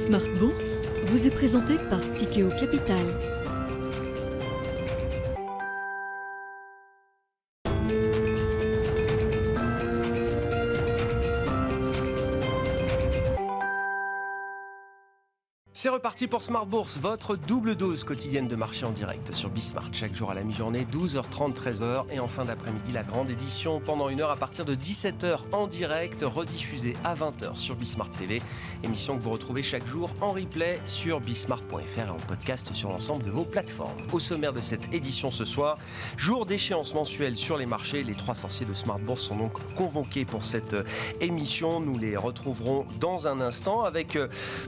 Smart Bourse vous est présenté par Tikeo Capital. C'est reparti pour Smart Bourse, votre double dose quotidienne de marché en direct sur Bismart. Chaque jour à la mi-journée, 12h30, 13h. Et en fin d'après-midi, la grande édition pendant une heure à partir de 17h en direct, rediffusée à 20h sur Bismart TV. Émission que vous retrouvez chaque jour en replay sur bismart.fr et en podcast sur l'ensemble de vos plateformes. Au sommaire de cette édition ce soir, jour d'échéance mensuelle sur les marchés. Les trois sorciers de Smart Bourse sont donc convoqués pour cette émission. Nous les retrouverons dans un instant avec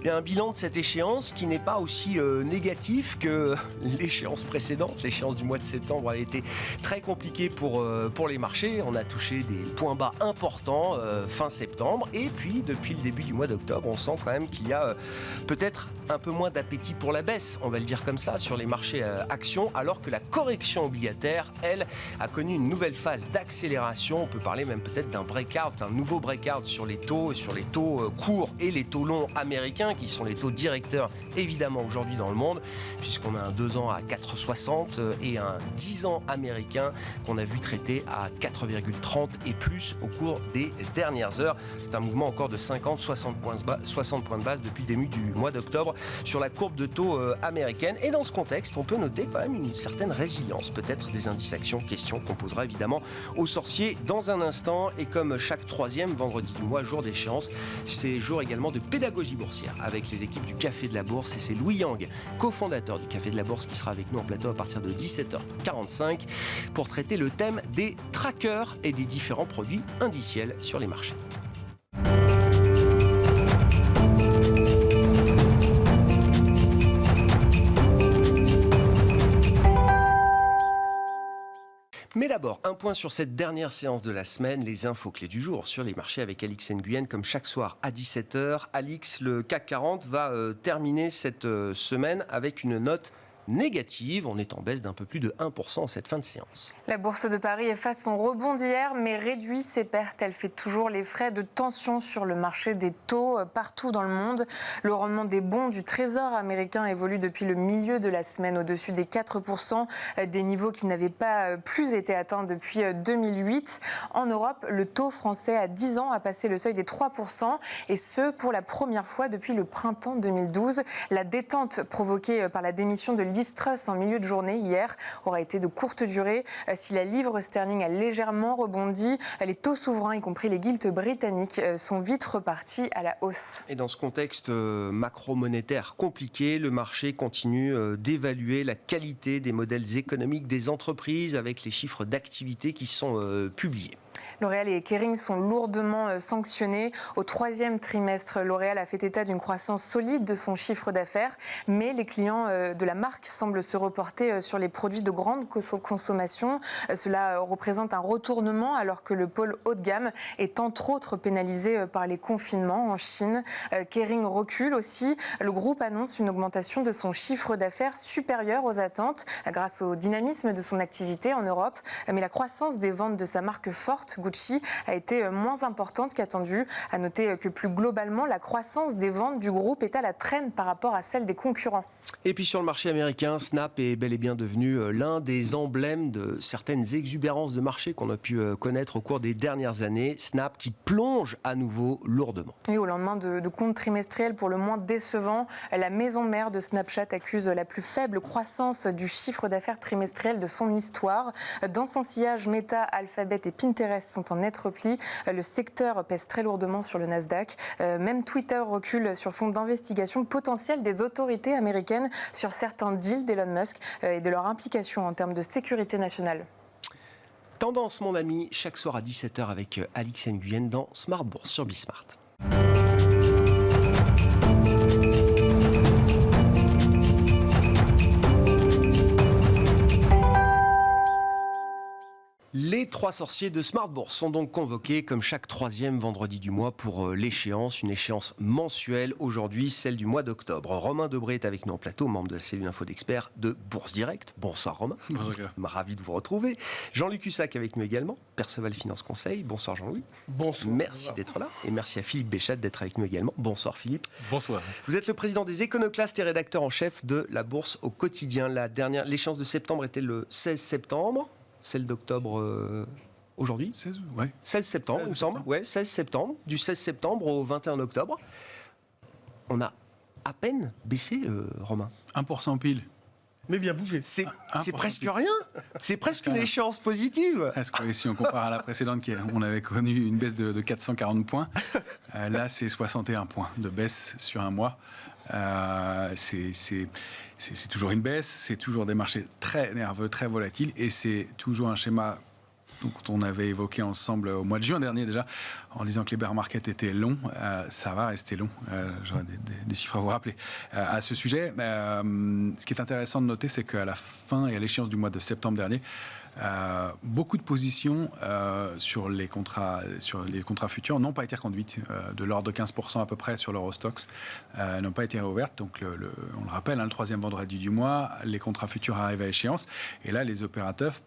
un bilan de cette échéance qui n'est pas aussi négatif que l'échéance précédente. L'échéance du mois de septembre a été très compliquée pour les marchés. On a touché des points bas importants fin septembre. Et puis, depuis le début du mois d'octobre, on sent quand même qu'il y a peut-être un peu moins d'appétit pour la baisse, on va le dire comme ça, sur les marchés actions, alors que la correction obligataire, elle, a connu une nouvelle phase d'accélération. On peut parler même peut-être d'un breakout, un nouveau breakout sur les taux courts et les taux longs américains, qui sont les taux directeurs évidemment aujourd'hui dans le monde, puisqu'on a un 2 ans à 4,60 et un 10 ans américain qu'on a vu traiter à 4,30 et plus au cours des dernières heures. C'est un mouvement encore de 50-60 points de base depuis le début du mois d'octobre sur la courbe de taux américaine. Et dans ce contexte, on peut noter quand même une certaine résilience, peut-être des indices actions, question qu'on posera évidemment aux sorciers dans un instant. Et comme chaque troisième vendredi du mois, jour d'échéance, c'est jour également de pédagogie boursière avec les équipes du Café de la Bourse, et c'est Louis Yang, cofondateur du Café de la Bourse, qui sera avec nous en plateau à partir de 17h45 pour traiter le thème des trackers et des différents produits indiciels sur les marchés. Mais d'abord, un point sur cette dernière séance de la semaine, les infos clés du jour sur les marchés avec Alix Nguyen, comme chaque soir à 17h. Alix, le CAC 40 va terminer cette semaine avec une note négative. On est en baisse d'un peu plus de 1% en cette fin de séance. La Bourse de Paris efface son rebond d'hier, mais réduit ses pertes. Elle fait toujours les frais de tension sur le marché des taux partout dans le monde. Le rendement des bons du Trésor américain évolue depuis le milieu de la semaine au-dessus des 4%, des niveaux qui n'avaient pas plus été atteints depuis 2008. En Europe, le taux français à 10 ans a passé le seuil des 3%, et ce pour la première fois depuis le printemps 2012. La détente provoquée par la démission de Liz Truss en milieu de journée hier aura été de courte durée. Si la livre sterling a légèrement rebondi, les taux souverains, y compris les gilts britanniques, sont vite repartis à la hausse. Et dans ce contexte macro-monétaire compliqué, le marché continue d'évaluer la qualité des modèles économiques des entreprises avec les chiffres d'activité qui sont publiés. L'Oréal et Kering sont lourdement sanctionnés. Au troisième trimestre, L'Oréal a fait état d'une croissance solide de son chiffre d'affaires, mais les clients de la marque semblent se reporter sur les produits de grande consommation. Cela représente un retournement alors que le pôle haut de gamme est entre autres pénalisé par les confinements en Chine. Kering recule aussi. Le groupe annonce une augmentation de son chiffre d'affaires supérieure aux attentes grâce au dynamisme de son activité en Europe. Mais la croissance des ventes de sa marque forte, Gucci, a été moins importante qu'attendue. À noter que plus globalement, la croissance des ventes du groupe est à la traîne par rapport à celle des concurrents. Et puis sur le marché américain, Snap est bel et bien devenu l'un des emblèmes de certaines exubérances de marché qu'on a pu connaître au cours des dernières années. Snap qui plonge à nouveau lourdement. Et au lendemain de comptes trimestriels pour le moins décevants, la maison mère de Snapchat accuse la plus faible croissance du chiffre d'affaires trimestriel de son histoire. Dans son sillage, Meta, Alphabet et Pinterest sont en net repli. Le secteur pèse très lourdement sur le Nasdaq. Même Twitter recule sur fond d'investigation potentielle des autorités américaines sur certains deals d'Elon Musk et de leur implication en termes de sécurité nationale. Tendance, mon ami, chaque soir à 17h avec Alix Nguyen dans Smart Bourse sur Bismart. Les trois trois sorciers de Smart Bourse sont donc convoqués comme chaque troisième vendredi du mois pour l'échéance, une échéance mensuelle. Aujourd'hui, celle du mois d'octobre. Romain Debré est avec nous en plateau, membre de la cellule info d'experts de Bourse Direct. Bonsoir Romain. Bonjour. Ravi de vous retrouver. Jean-Luc Hussac avec nous également, Perceval Finance Conseil. Bonsoir Jean-Louis. Bonsoir. Merci d'être là. Et merci à Philippe Béchat d'être avec nous également. Bonsoir Philippe. Bonsoir. Vous êtes le président des Éconoclastes et rédacteur en chef de la Bourse au quotidien. L'échéance de septembre était le 16 septembre. Celle d'octobre aujourd'hui 16, ouais. 16 septembre, il me semble. Ouais, 16 septembre. Du 16 septembre au 21 octobre. On a à peine baissé, Romain. 1% pile. Mais bien bougé. C'est presque rien. C'est presque une échéance positive. Presque, oui, si on compare à la précédente, on avait connu une baisse de 440 points. Là, c'est 61 points de baisse sur un mois. C'est toujours une baisse, c'est toujours des marchés très nerveux, très volatiles, et c'est toujours un schéma qu'on avait évoqué ensemble au mois de juin dernier déjà, en disant que les bear markets étaient longs. Ça va rester long. J'aurais des chiffres à vous rappeler. À ce sujet, ce qui est intéressant de noter, c'est qu'à la fin et à l'échéance du mois de septembre dernier, beaucoup de positions sur les contrats futurs n'ont pas été reconduites, de l'ordre de 15% à peu près sur l'Eurostoxx, n'ont pas été réouvertes. Donc, on le rappelle, le troisième vendredi du mois, les contrats futurs arrivent à échéance. Et là, les opérateurs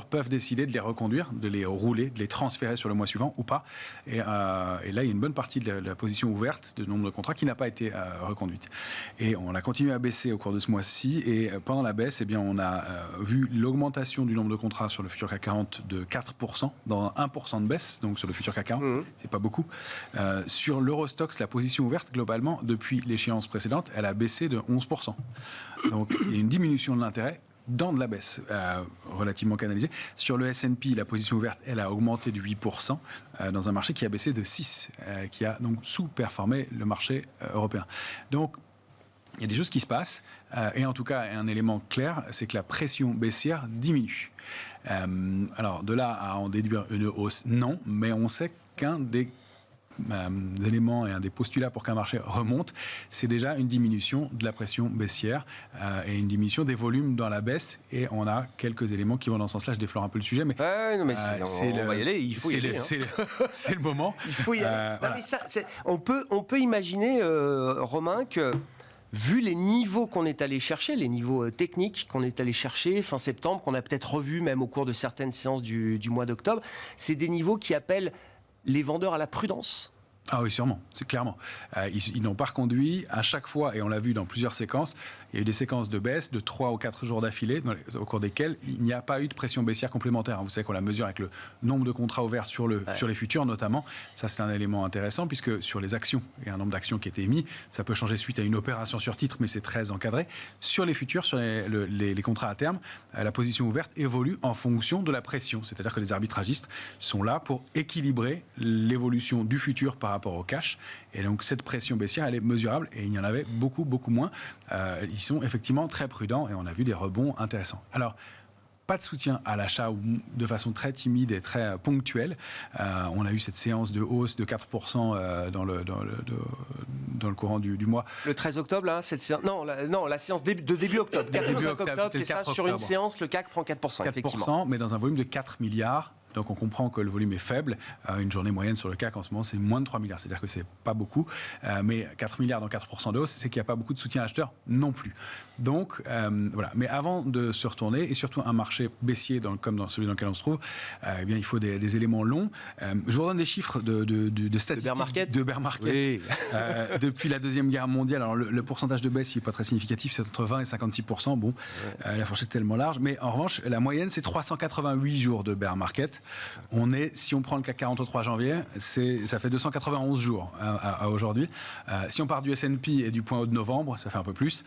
peuvent décider de les reconduire, de les rouler, de les transférer sur le mois suivant ou pas. Et là, il y a une bonne partie de la position ouverte de nombre de contrats qui n'a pas été reconduite. Et on a continué à baisser au cours de ce mois-ci. Et pendant la baisse, eh bien, on a vu l'augmentation du nombre de contrats sur le futur CAC 40 de 4%, dans 1% de baisse, donc sur le futur CAC 40, c'est pas beaucoup. Sur l'Eurostoxx, la position ouverte, globalement, depuis l'échéance précédente, elle a baissé de 11%. Donc, il y a une diminution de l'intérêt dans de la baisse relativement canalisée. Sur le S&P, la position ouverte, elle a augmenté de 8% dans un marché qui a baissé de 6%, qui a donc sous-performé le marché européen. Donc, il y a des choses qui se passent, et en tout cas, un élément clair, c'est que la pression baissière diminue. Alors, de là à en déduire une hausse, non, mais on sait qu'un des éléments et un des postulats pour qu'un marché remonte, c'est déjà une diminution de la pression baissière et une diminution des volumes dans la baisse. Et on a quelques éléments qui vont dans ce sens-là. Je déflore un peu le sujet, mais, on va y aller. Il faut y aller. C'est le moment. Il faut y aller. Voilà. Mais ça, on peut imaginer, Romain, que vu les niveaux qu'on est allé chercher, les niveaux techniques qu'on est allé chercher fin septembre, qu'on a peut-être revus même au cours de certaines séances du mois d'octobre, c'est des niveaux qui appellent les vendeurs à la prudence. Ah oui, sûrement, c'est clairement. Ils n'ont pas reconduit à chaque fois, et on l'a vu dans plusieurs séquences, il y a eu des séquences de baisse de 3 ou 4 jours d'affilée, au cours desquelles il n'y a pas eu de pression baissière complémentaire. Vous savez qu'on la mesure avec le nombre de contrats ouverts sur les futurs notamment. Ça, c'est un élément intéressant, puisque sur les actions, il y a un nombre d'actions qui a été émis. Ça peut changer suite à une opération sur titre, mais c'est très encadré. Sur les futurs, sur les contrats à terme, la position ouverte évolue en fonction de la pression. C'est-à-dire que les arbitragistes sont là pour équilibrer l'évolution du futur par rapport au cash. Et donc, cette pression baissière, elle est mesurable, et il y en avait beaucoup, beaucoup moins. Ils sont effectivement très prudents, et on a vu des rebonds intéressants. Alors, pas de soutien à l'achat, ou de façon très timide et très ponctuelle. On a eu cette séance de hausse de 4% dans le courant du mois. Le 13 octobre, là, cette séance... Non, la séance de début octobre. 4 octobre, c'est ça, sur une séance, le CAC prend 4%, effectivement. Mais dans un volume de 4 milliards. Donc on comprend que le volume est faible. Une journée moyenne sur le CAC en ce moment, c'est moins de 3 milliards. C'est-à-dire que c'est pas beaucoup. Mais 4 milliards dans 4% de hausse, c'est qu'il n'y a pas beaucoup de soutien acheteur non plus. Donc voilà. Mais avant de se retourner, et surtout un marché baissier comme dans celui dans lequel on se trouve, eh bien, il faut des éléments longs. Je vous redonne des chiffres de statistiques de bear market. Oui. Depuis la Deuxième Guerre mondiale. Alors le pourcentage de baisse, il n'est pas très significatif, c'est entre 20 et 56%. Bon, la fourchette est tellement large. Mais en revanche, la moyenne, c'est 388 jours de bear market. Si on prend le CAC 40 au 3 janvier, ça fait 291 jours à aujourd'hui. Si on part du S&P et du point haut de novembre, ça fait un peu plus.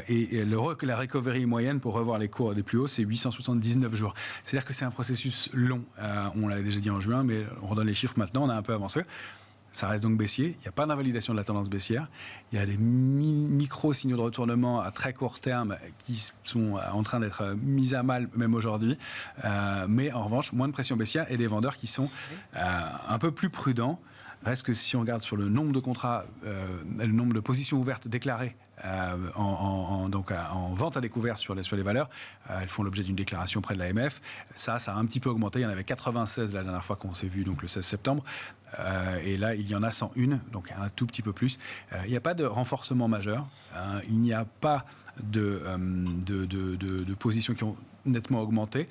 Et la recovery moyenne pour revoir les cours des plus hauts, c'est 879 jours. C'est-à-dire que c'est un processus long. On l'avait déjà dit en juin, mais on redonne les chiffres maintenant, on a un peu avancé. Ça reste donc baissier. Il n'y a pas d'invalidation de la tendance baissière. Il y a des micro-signaux de retournement à très court terme qui sont en train d'être mis à mal, même aujourd'hui. Mais en revanche, moins de pression baissière et des vendeurs qui sont un peu plus prudents. Reste que si on regarde sur le nombre de contrats, le nombre de positions ouvertes déclarées en vente à découvert sur les valeurs. Elles font l'objet d'une déclaration auprès de l'AMF. Ça a un petit peu augmenté. Il y en avait 96 la dernière fois qu'on s'est vu, donc le 16 septembre. Et là, il y en a 101, donc un tout petit peu plus. Il n'y a pas de renforcement majeur. Il n'y a pas de positions qui ont nettement augmenté.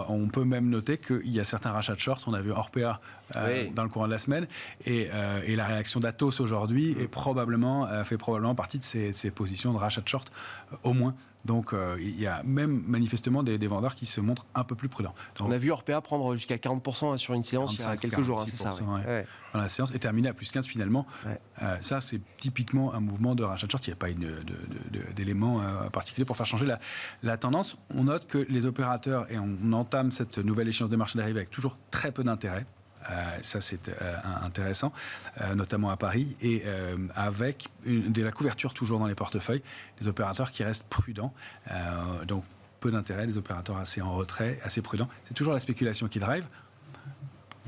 On peut même noter qu'il y a certains rachats de short. On a vu Orpea dans le courant de la semaine. Et la réaction d'Atos aujourd'hui fait probablement partie de ces positions de rachat de short, au moins. Donc, il y a même manifestement des vendeurs qui se montrent un peu plus prudents. Donc, on a vu Orpea prendre jusqu'à 40% sur une séance 45, il y a quelques jours, c'est ça. Ouais. Dans la séance est terminée à plus 15 finalement. Ouais. Ça, c'est typiquement un mouvement de rachat de short. Il n'y a pas d'élément particulier pour faire changer la tendance. On note que les opérateurs, et on entame cette nouvelle échéance des marchés dérivés avec toujours très peu d'intérêt. Ça, c'est intéressant, notamment à Paris, et avec de la couverture toujours dans les portefeuilles, des opérateurs qui restent prudents, donc peu d'intérêt, des opérateurs assez en retrait, assez prudents. C'est toujours la spéculation qui drive.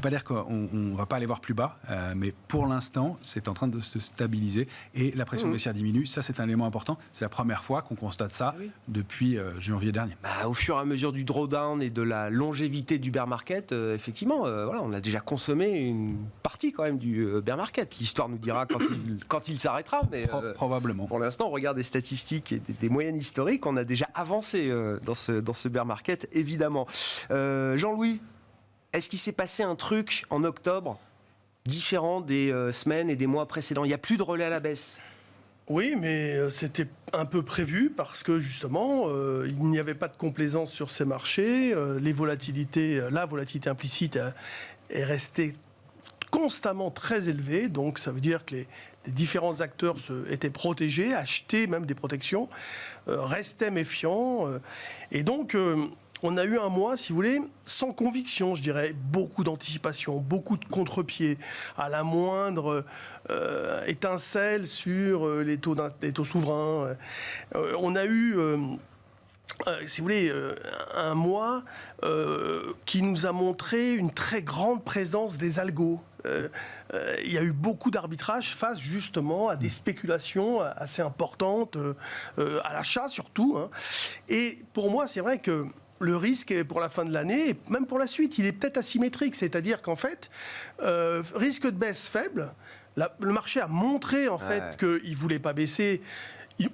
Pas dire qu'on ne va pas aller voir plus bas, mais pour l'instant, c'est en train de se stabiliser et la pression baissière diminue. Ça, c'est un élément important. C'est la première fois qu'on constate ça depuis janvier dernier. Au fur et à mesure du drawdown et de la longévité du bear market, effectivement, on a déjà consommé une partie quand même du bear market. L'histoire nous dira quand il s'arrêtera. Mais, probablement. Pour l'instant, on regarde des statistiques et des moyennes historiques. On a déjà avancé dans ce bear market, évidemment. Jean-Louis, est-ce qu'il s'est passé un truc en octobre différent des semaines et des mois précédents ? Il n'y a plus de relais à la baisse. Oui, mais c'était un peu prévu parce que justement, il n'y avait pas de complaisance sur ces marchés. La volatilité implicite est restée constamment très élevée. Donc ça veut dire que les différents acteurs étaient protégés, achetaient même des protections, restaient méfiants. Et donc... on a eu un mois, si vous voulez, sans conviction, je dirais. Beaucoup d'anticipation, beaucoup de contre-pieds. À la moindre étincelle sur les taux souverains. On a eu, si vous voulez, un mois qui nous a montré une très grande présence des algos. Il y a eu beaucoup d'arbitrage face justement à des spéculations assez importantes, à l'achat surtout. Et pour moi, c'est vrai que le risque pour la fin de l'année, et même pour la suite, il est peut-être asymétrique. C'est-à-dire qu'en fait, risque de baisse faible. Le marché a montré en fait qu'il ne voulait pas baisser,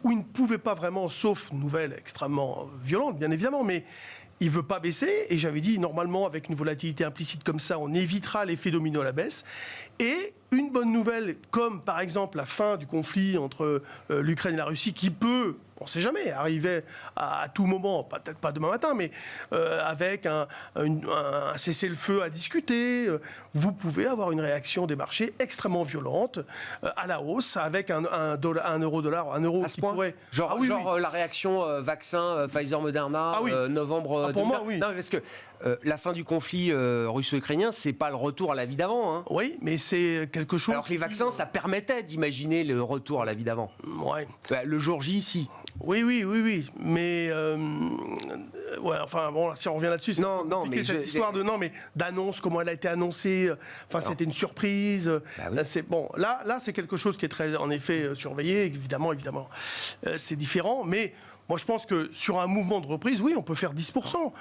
ou il ne pouvait pas vraiment, sauf nouvelle extrêmement violente, bien évidemment, mais il ne veut pas baisser. Et j'avais dit, normalement, avec une volatilité implicite comme ça, on évitera l'effet domino à la baisse. Et une bonne nouvelle, comme par exemple la fin du conflit entre l'Ukraine et la Russie, qui peut... on ne sait jamais, arriver à tout moment, peut-être pas demain matin, mais avec un cessez-le-feu à discuter, vous pouvez avoir une réaction des marchés extrêmement violente à la hausse, avec un euro-dollar, un euro qui pourrait... Genre la réaction vaccin Pfizer-Moderna, novembre 2020. Pour moi, oui. Non, parce que la fin du conflit russo-ukrainien, c'est pas le retour à la vie d'avant. Hein. Oui, mais c'est quelque chose... Alors que les vaccins, ça permettait d'imaginer le retour à la vie d'avant. Ouais. Le jour J, si. Oui. Mais enfin bon, si on revient là-dessus, c'est compliqué, cette histoire d'annonce, comment elle a été annoncée. Enfin, c'était une surprise. Là, c'est quelque chose qui est très, en effet, surveillé. Évidemment, c'est différent, mais. Moi, je pense que sur un mouvement de reprise, oui, on peut faire 10%,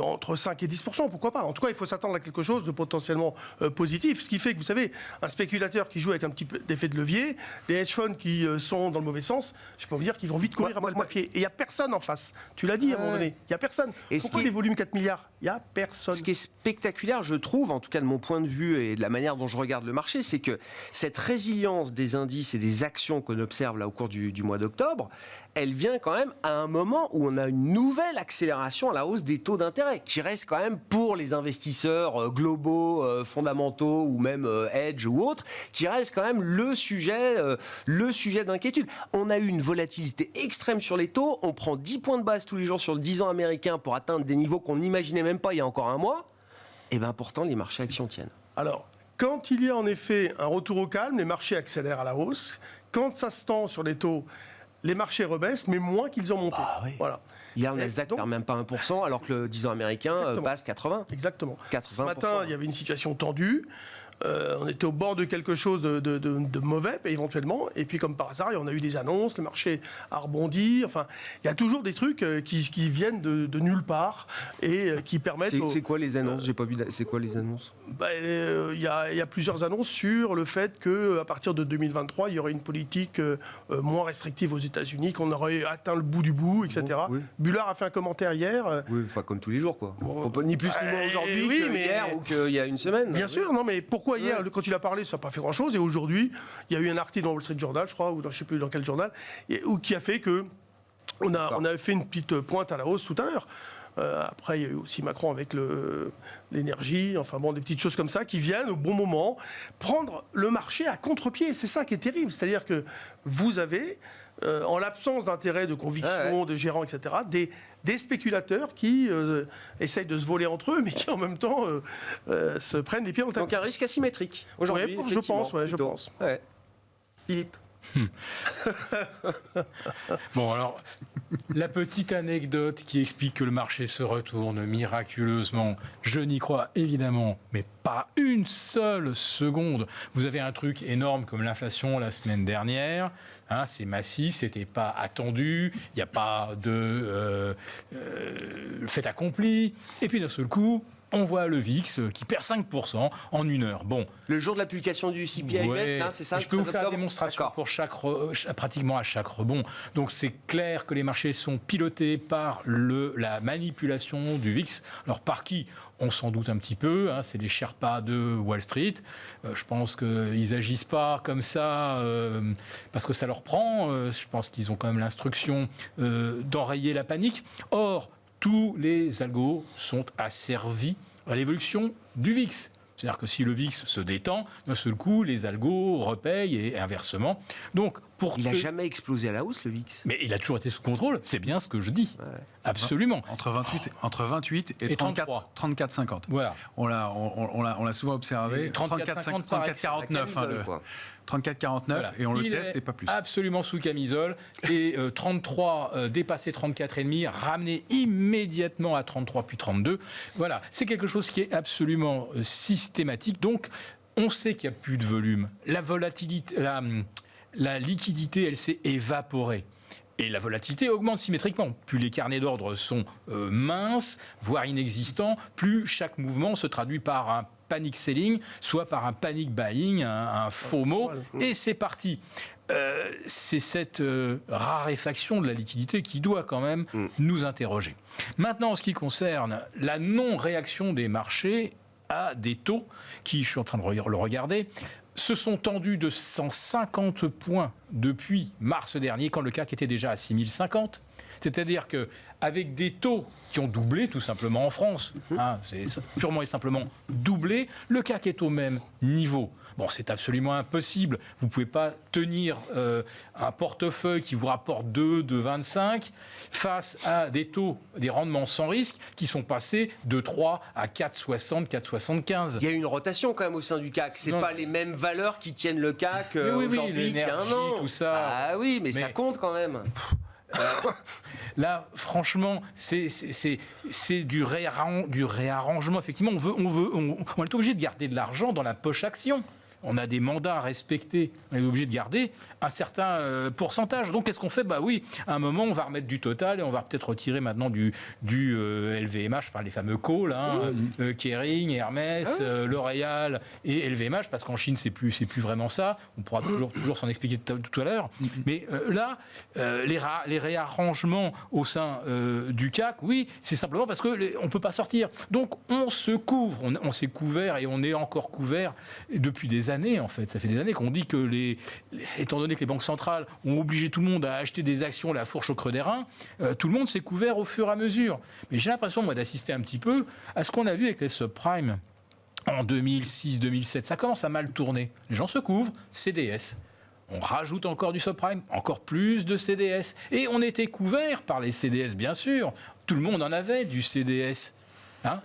entre 5 et 10%, pourquoi pas. En tout cas, il faut s'attendre à quelque chose de potentiellement positif, ce qui fait que, vous savez, un spéculateur qui joue avec un petit peu d'effet de levier, des hedge funds qui sont dans le mauvais sens, je peux vous dire qu'ils vont vite courir après le papier. Et il n'y a personne en face. Tu l'as dit à un moment donné, il n'y a personne. Pourquoi des volumes 4 milliards ? Il n'y a personne. Ce qui est spectaculaire, je trouve, en tout cas de mon point de vue et de la manière dont je regarde le marché, c'est que cette résilience des indices et des actions qu'on observe là au cours du mois d'octobre, elle vient quand même à un moment où on a une nouvelle accélération à la hausse des taux d'intérêt, qui reste quand même pour les investisseurs globaux, fondamentaux ou même hedge ou autres, qui reste quand même le sujet d'inquiétude. On a eu une volatilité extrême sur les taux, on prend 10 points de base tous les jours sur le 10 ans américain pour atteindre des niveaux qu'on n'imaginait même pas il y a encore un mois, et bien pourtant les marchés actions tiennent. Alors, quand il y a en effet un retour au calme, les marchés accélèrent à la hausse. Quand ça se tend sur les taux, les marchés rebaissent, mais moins qu'ils ont monté. Voilà. Hier, le Nasdaq perd même pas 1%, alors que le 10 ans américain passe 80. Exactement. 80%. Ce matin, il y avait une situation tendue. on était au bord de quelque chose de mauvais, éventuellement. Et puis, comme par hasard, on a eu des annonces, le marché a rebondi. Enfin, il y a toujours des trucs qui viennent de nulle part et qui permettent... C'est quoi les annonces? J'ai pas vu. C'est quoi les annonces? Il y a plusieurs annonces sur le fait qu'à partir de 2023, il y aurait une politique moins restrictive aux États-Unis, qu'on aurait atteint le bout du bout, etc. Oui. Bullard a fait un commentaire hier. Oui, enfin comme tous les jours, quoi. Ni plus ni moins aujourd'hui qu'hier ou qu'il y a une semaine. Bien sûr, non, mais pourquoi hier, quand il a parlé, ça n'a pas fait grand-chose, et aujourd'hui, il y a eu un article dans Wall Street Journal, je crois, ou je ne sais plus dans quel journal, qui a fait que on a fait une petite pointe à la hausse tout à l'heure. Après, il y a eu aussi Macron avec l'énergie, enfin bon, des petites choses comme ça qui viennent au bon moment prendre le marché à contre-pied. C'est ça qui est terrible. C'est-à-dire que vous avez, en l'absence d'intérêt, de conviction, de gérants, etc., des spéculateurs qui essayent de se voler entre eux, mais qui en même temps se prennent les pieds dans le tapis. Donc un risque asymétrique aujourd'hui. Ouais, je pense. Ouais. Philippe. Bon, alors, la petite anecdote qui explique que le marché se retourne miraculeusement, je n'y crois évidemment, mais pas une seule seconde. Vous avez un truc énorme comme l'inflation la semaine dernière, hein, c'est massif, c'était pas attendu, il n'y a pas de fait accompli, et puis d'un seul coup, on voit le VIX qui perd 5% en une heure. Bon. Le jour de la publication du CPI baisse, là, c'est ça? Je peux vous faire la démonstration pour pratiquement à chaque rebond. Donc c'est clair que les marchés sont pilotés par la manipulation du VIX. Alors par qui? On s'en doute un petit peu, hein, c'est les Sherpas de Wall Street. Je pense qu'ils n'agissent pas comme ça parce que ça leur prend. Je pense qu'ils ont quand même l'instruction d'enrayer la panique. Or, tous les algos sont asservis à l'évolution du VIX. C'est-à-dire que si le VIX se détend, d'un seul coup, les algos repayent et inversement. Donc, il n'a jamais explosé à la hausse, le VIX. Mais il a toujours été sous contrôle, c'est bien ce que je dis. Ouais. Absolument. Entre 28 et 34,50. Voilà. On l'a souvent observé. 34,49. 34,49 voilà. Et on le teste et pas plus. Absolument sous camisole. Et 33 dépassé 34,5, ramené immédiatement à 33 puis 32. Voilà, c'est quelque chose qui est absolument systématique. Donc, on sait qu'il n'y a plus de volume. La volatilité, la liquidité, elle s'est évaporée. Et la volatilité augmente symétriquement. Plus les carnets d'ordre sont minces, voire inexistants, plus chaque mouvement se traduit par un panic selling, soit par un panic buying, un FOMO, et c'est parti. C'est cette raréfaction de la liquidité qui doit quand même nous interroger. Maintenant, en ce qui concerne la non-réaction des marchés à des taux qui, je suis en train de le regarder, se sont tendus de 150 points depuis mars dernier, quand le CAC était déjà à 6050. C'est-à-dire qu'avec des taux qui ont doublé tout simplement en France, hein, c'est purement et simplement doublé, le CAC est au même niveau. Bon, c'est absolument impossible. Vous ne pouvez pas tenir un portefeuille qui vous rapporte 2,25 face à des taux, des rendements sans risque qui sont passés de 3 à 4,60, 4,75. Il y a une rotation quand même au sein du CAC. Ce n'est pas les mêmes valeurs qui tiennent le CAC aujourd'hui qu'il y a un an. Tout ça. Ah oui, mais ça compte quand même. Là, franchement, c'est du réarrangement. Effectivement, on est obligé de garder de l'argent dans la poche action. On a des mandats à respecter. On est obligé de garder un certain pourcentage. Donc, qu'est-ce qu'on fait? Bah oui, à un moment, on va remettre du total et on va peut-être retirer maintenant du LVMH, enfin les fameux calls, hein, Kering, Hermès, L'Oréal et LVMH, parce qu'en Chine, c'est plus vraiment ça. On pourra toujours s'en expliquer tout à l'heure. Mais là, les réarrangements au sein du CAC, oui, c'est simplement parce qu'on ne peut pas sortir. Donc, on se couvre. On s'est couvert et on est encore couvert depuis des années, en fait. Ça fait des années qu'on dit que étant donné que les banques centrales ont obligé tout le monde à acheter des actions la fourche au creux des reins, tout le monde s'est couvert au fur et à mesure. Mais j'ai l'impression, moi, d'assister un petit peu à ce qu'on a vu avec les subprimes en 2006-2007. Ça commence à mal tourner. Les gens se couvrent, CDS. On rajoute encore du subprime, encore plus de CDS. Et on était couvert par les CDS, bien sûr. Tout le monde en avait du CDS.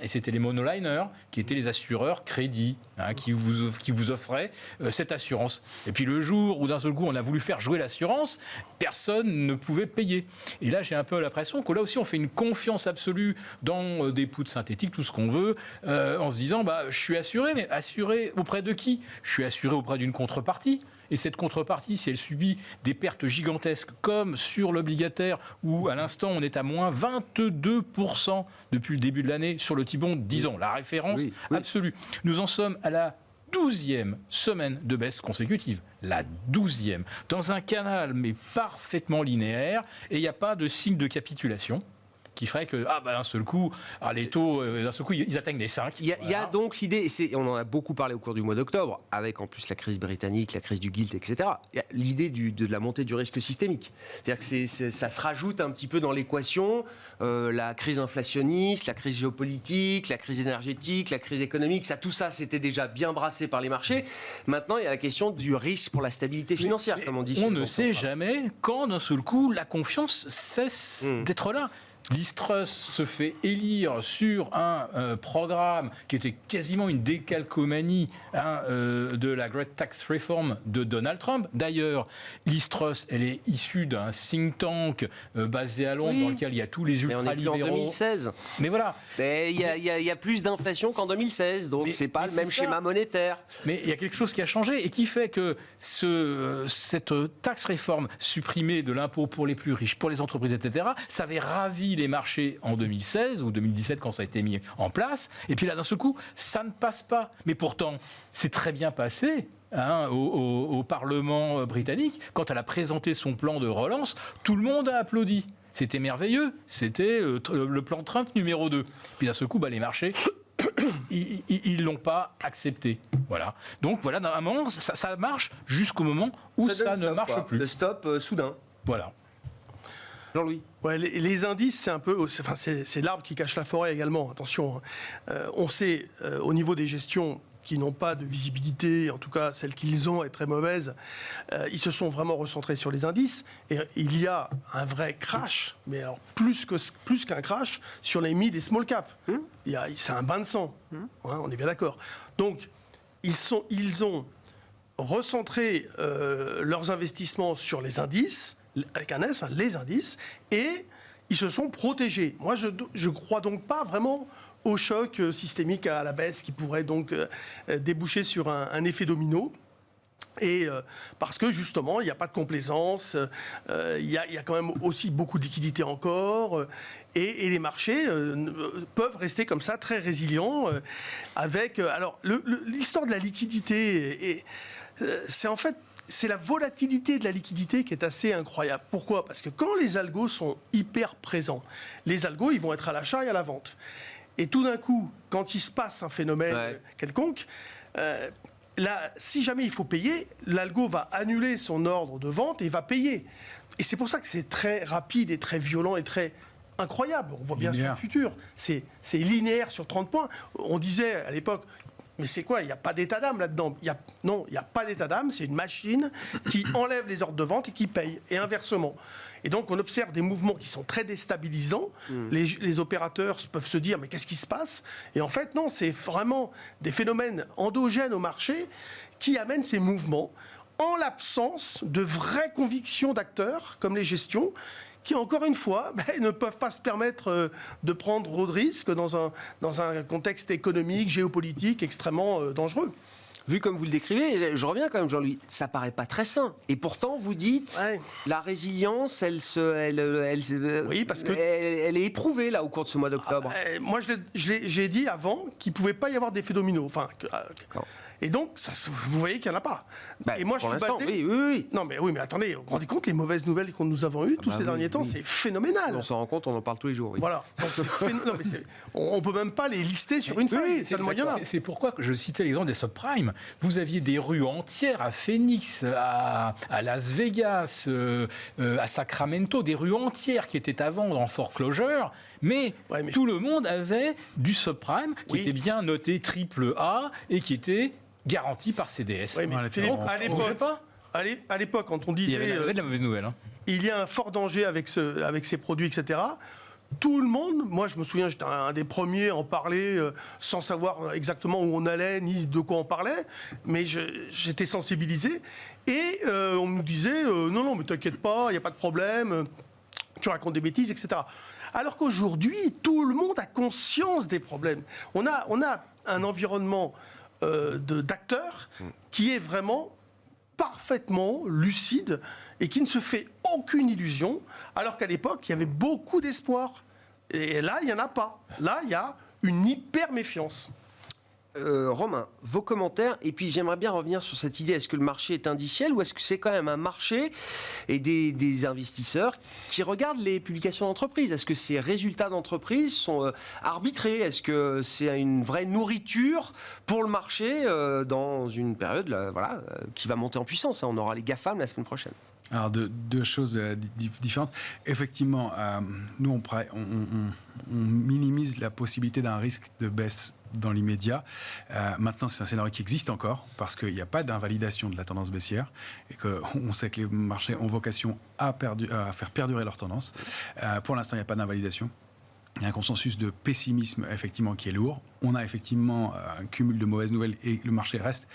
Et c'était les monoliners qui étaient les assureurs crédits qui vous offraient cette assurance. Et puis le jour où d'un seul coup on a voulu faire jouer l'assurance, personne ne pouvait payer. Et là j'ai un peu l'impression que là aussi on fait une confiance absolue dans des poudres synthétiques, tout ce qu'on veut, en se disant je suis assuré, mais assuré auprès de qui ? Je suis assuré auprès d'une contrepartie. Et cette contrepartie, si elle subit des pertes gigantesques, comme sur l'obligataire, où à l'instant on est à moins 22% depuis le début de l'année sur le T-bond, disons, la référence absolue. Nous en sommes à la 12e semaine de baisse consécutive. La 12e. Dans un canal, mais parfaitement linéaire, et il n'y a pas de signe de capitulation qui ferait que, d'un seul coup, les taux, d'un seul coup, ils atteignent les 5. Il y a donc l'idée, et on en a beaucoup parlé au cours du mois d'octobre, avec en plus la crise britannique, la crise du gilt, etc. Il y a l'idée de la montée du risque systémique. C'est-à-dire que ça se rajoute un petit peu dans l'équation, la crise inflationniste, la crise géopolitique, la crise énergétique, la crise économique, tout ça, c'était déjà bien brassé par les marchés. Maintenant, il y a la question du risque pour la stabilité financière, comme on dit. On ne sait jamais quand, d'un seul coup, la confiance cesse d'être là. Liz Truss se fait élire sur un programme qui était quasiment une décalcomanie de la Great Tax Reform de Donald Trump. D'ailleurs, Liz Truss, elle est issue d'un think tank basé à Londres dans lequel il y a tous les ultralibéraux. Mais on est plus en 2016. Mais voilà. Il y a plus d'inflation qu'en 2016, donc c'est pas le même schéma monétaire. Mais il y a quelque chose qui a changé et qui fait que cette tax reform supprimée de l'impôt pour les plus riches, pour les entreprises, etc., ça avait ravi les marchés en 2016 ou 2017 quand ça a été mis en place. Et puis là, d'un seul coup, ça ne passe pas. Mais pourtant, c'est très bien passé. Au Parlement britannique, quand elle a présenté son plan de relance, tout le monde a applaudi. C'était merveilleux. C'était le plan Trump numéro 2. Puis d'un seul coup, les marchés... ils l'ont pas accepté. Voilà. Donc voilà, à un moment, ça marche jusqu'au moment où ça ne marche plus. Le stop soudain. Voilà. Jean-Louis. Ouais, les indices, c'est un peu, c'est l'arbre qui cache la forêt également. Attention, on sait au niveau des gestions qui n'ont pas de visibilité, en tout cas celle qu'ils ont est très mauvaise, ils se sont vraiment recentrés sur les indices et il y a un vrai crash, mais alors plus qu'un crash sur les mid et small cap. C'est un bain de sang, on est bien d'accord. Donc ils ont recentré leurs investissements sur les indices, avec un S, les indices, et ils se sont protégés. Moi, je crois donc pas vraiment au choc systémique à la baisse qui pourrait donc déboucher sur un effet domino. Et parce que justement, il n'y a pas de complaisance, il y a quand même aussi beaucoup de liquidités encore, et les marchés peuvent rester comme ça très résilients. Avec alors l'histoire de la liquidité, c'est la volatilité de la liquidité qui est assez incroyable. Pourquoi ? Parce que quand les algos sont hyper présents, les algos, ils vont être à l'achat et à la vente. Et tout d'un coup, quand il se passe un phénomène quelconque, là, si jamais il faut payer, l'algo va annuler son ordre de vente et va payer. Et c'est pour ça que c'est très rapide et très violent et très incroyable. On voit bien sur le futur. C'est linéaire sur 30 points. On disait à l'époque... Mais c'est quoi ? Il n'y a pas d'état d'âme là-dedans. Non, il n'y a pas d'état d'âme. C'est une machine qui enlève les ordres de vente et qui paye. Et inversement. Et donc, on observe des mouvements qui sont très déstabilisants. Les opérateurs peuvent se dire, mais qu'est-ce qui se passe ? Et en fait, non, c'est vraiment des phénomènes endogènes au marché qui amènent ces mouvements en l'absence de vraies convictions d'acteurs, comme les gestions, qui, encore une fois, ne peuvent pas se permettre de prendre trop de risques dans un contexte économique, géopolitique extrêmement dangereux. Vu comme vous le décrivez, je reviens quand même, Jean-Louis, ça paraît pas très sain. Et pourtant, vous dites, la résilience, elle est éprouvée là au cours de ce mois d'octobre. Moi, j'ai dit avant qu'il ne pouvait pas y avoir d'effet domino. Et donc, vous voyez qu'il n'y en a pas. Et moi, je suis basé... Oui. Non, mais attendez, vous vous rendez compte les mauvaises nouvelles que nous avons eues tous ces derniers temps, c'est phénoménal. On s'en rend compte, on en parle tous les jours. Oui. Voilà. Donc, on ne peut même pas les lister sur une feuille. C'est pourquoi je citais l'exemple des subprimes. Vous aviez des rues entières à Phoenix, à Las Vegas, à Sacramento, des rues entières qui étaient à vendre en foreclosure, mais tout le monde avait du subprime qui était bien noté AAA et qui était garanti par CDS. Oui, mais à l'époque, quand on disait... Il y avait de la mauvaise nouvelle. Il y a un fort danger avec ces produits, etc., tout le monde, moi je me souviens, j'étais un des premiers à en parler sans savoir exactement où on allait ni de quoi on parlait, mais j'étais sensibilisé et on nous disait non mais t'inquiète pas, il n'y a pas de problème, tu racontes des bêtises, etc. Alors qu'aujourd'hui, tout le monde a conscience des problèmes. On a un environnement d'acteurs qui est vraiment parfaitement lucide et qui ne se fait aucune illusion, alors qu'à l'époque, il y avait beaucoup d'espoir. Et là, il n'y en a pas. Là, il y a une hyper méfiance. Romain, vos commentaires, et puis j'aimerais bien revenir sur cette idée, est-ce que le marché est indiciel ou est-ce que c'est quand même un marché et des investisseurs qui regardent les publications d'entreprises? Est-ce que ces résultats d'entreprise sont arbitrés? Est-ce que c'est une vraie nourriture pour le marché dans une période qui va monter en puissance? On aura les GAFAM la semaine prochaine. Alors, deux choses différentes. Effectivement, nous, on minimise la possibilité d'un risque de baisse dans l'immédiat. Maintenant, c'est un scénario qui existe encore parce qu'il n'y a pas d'invalidation de la tendance baissière et qu'on sait que les marchés ont vocation à faire perdurer leur tendance. Pour l'instant, il n'y a pas d'invalidation. Il y a un consensus de pessimisme, effectivement, qui est lourd. On a effectivement un cumul de mauvaises nouvelles et le marché reste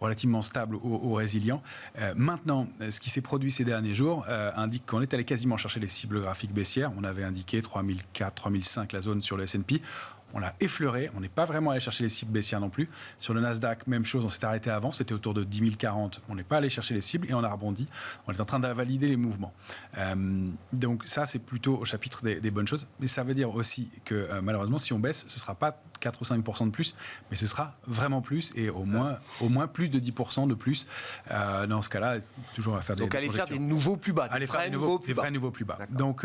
relativement stable ou résilient. Maintenant, ce qui s'est produit ces derniers jours indique qu'on est allé quasiment chercher les cibles graphiques baissières. On avait indiqué 3004, 3005 la zone sur le S&P. On l'a effleuré, on n'est pas vraiment allé chercher les cibles baissières non plus. Sur le Nasdaq, même chose, on s'est arrêté avant, c'était autour de 10 040. On n'est pas allé chercher les cibles et on a rebondi. On est en train d'invalider les mouvements. Donc ça, c'est plutôt au chapitre des bonnes choses. Mais ça veut dire aussi que malheureusement, si on baisse, ce ne sera pas 4 ou 5% de plus, mais ce sera vraiment plus et au moins plus de 10% de plus. Dans ce cas-là, toujours à faire donc aller faire des nouveaux plus bas, des vrais nouveaux plus bas. Donc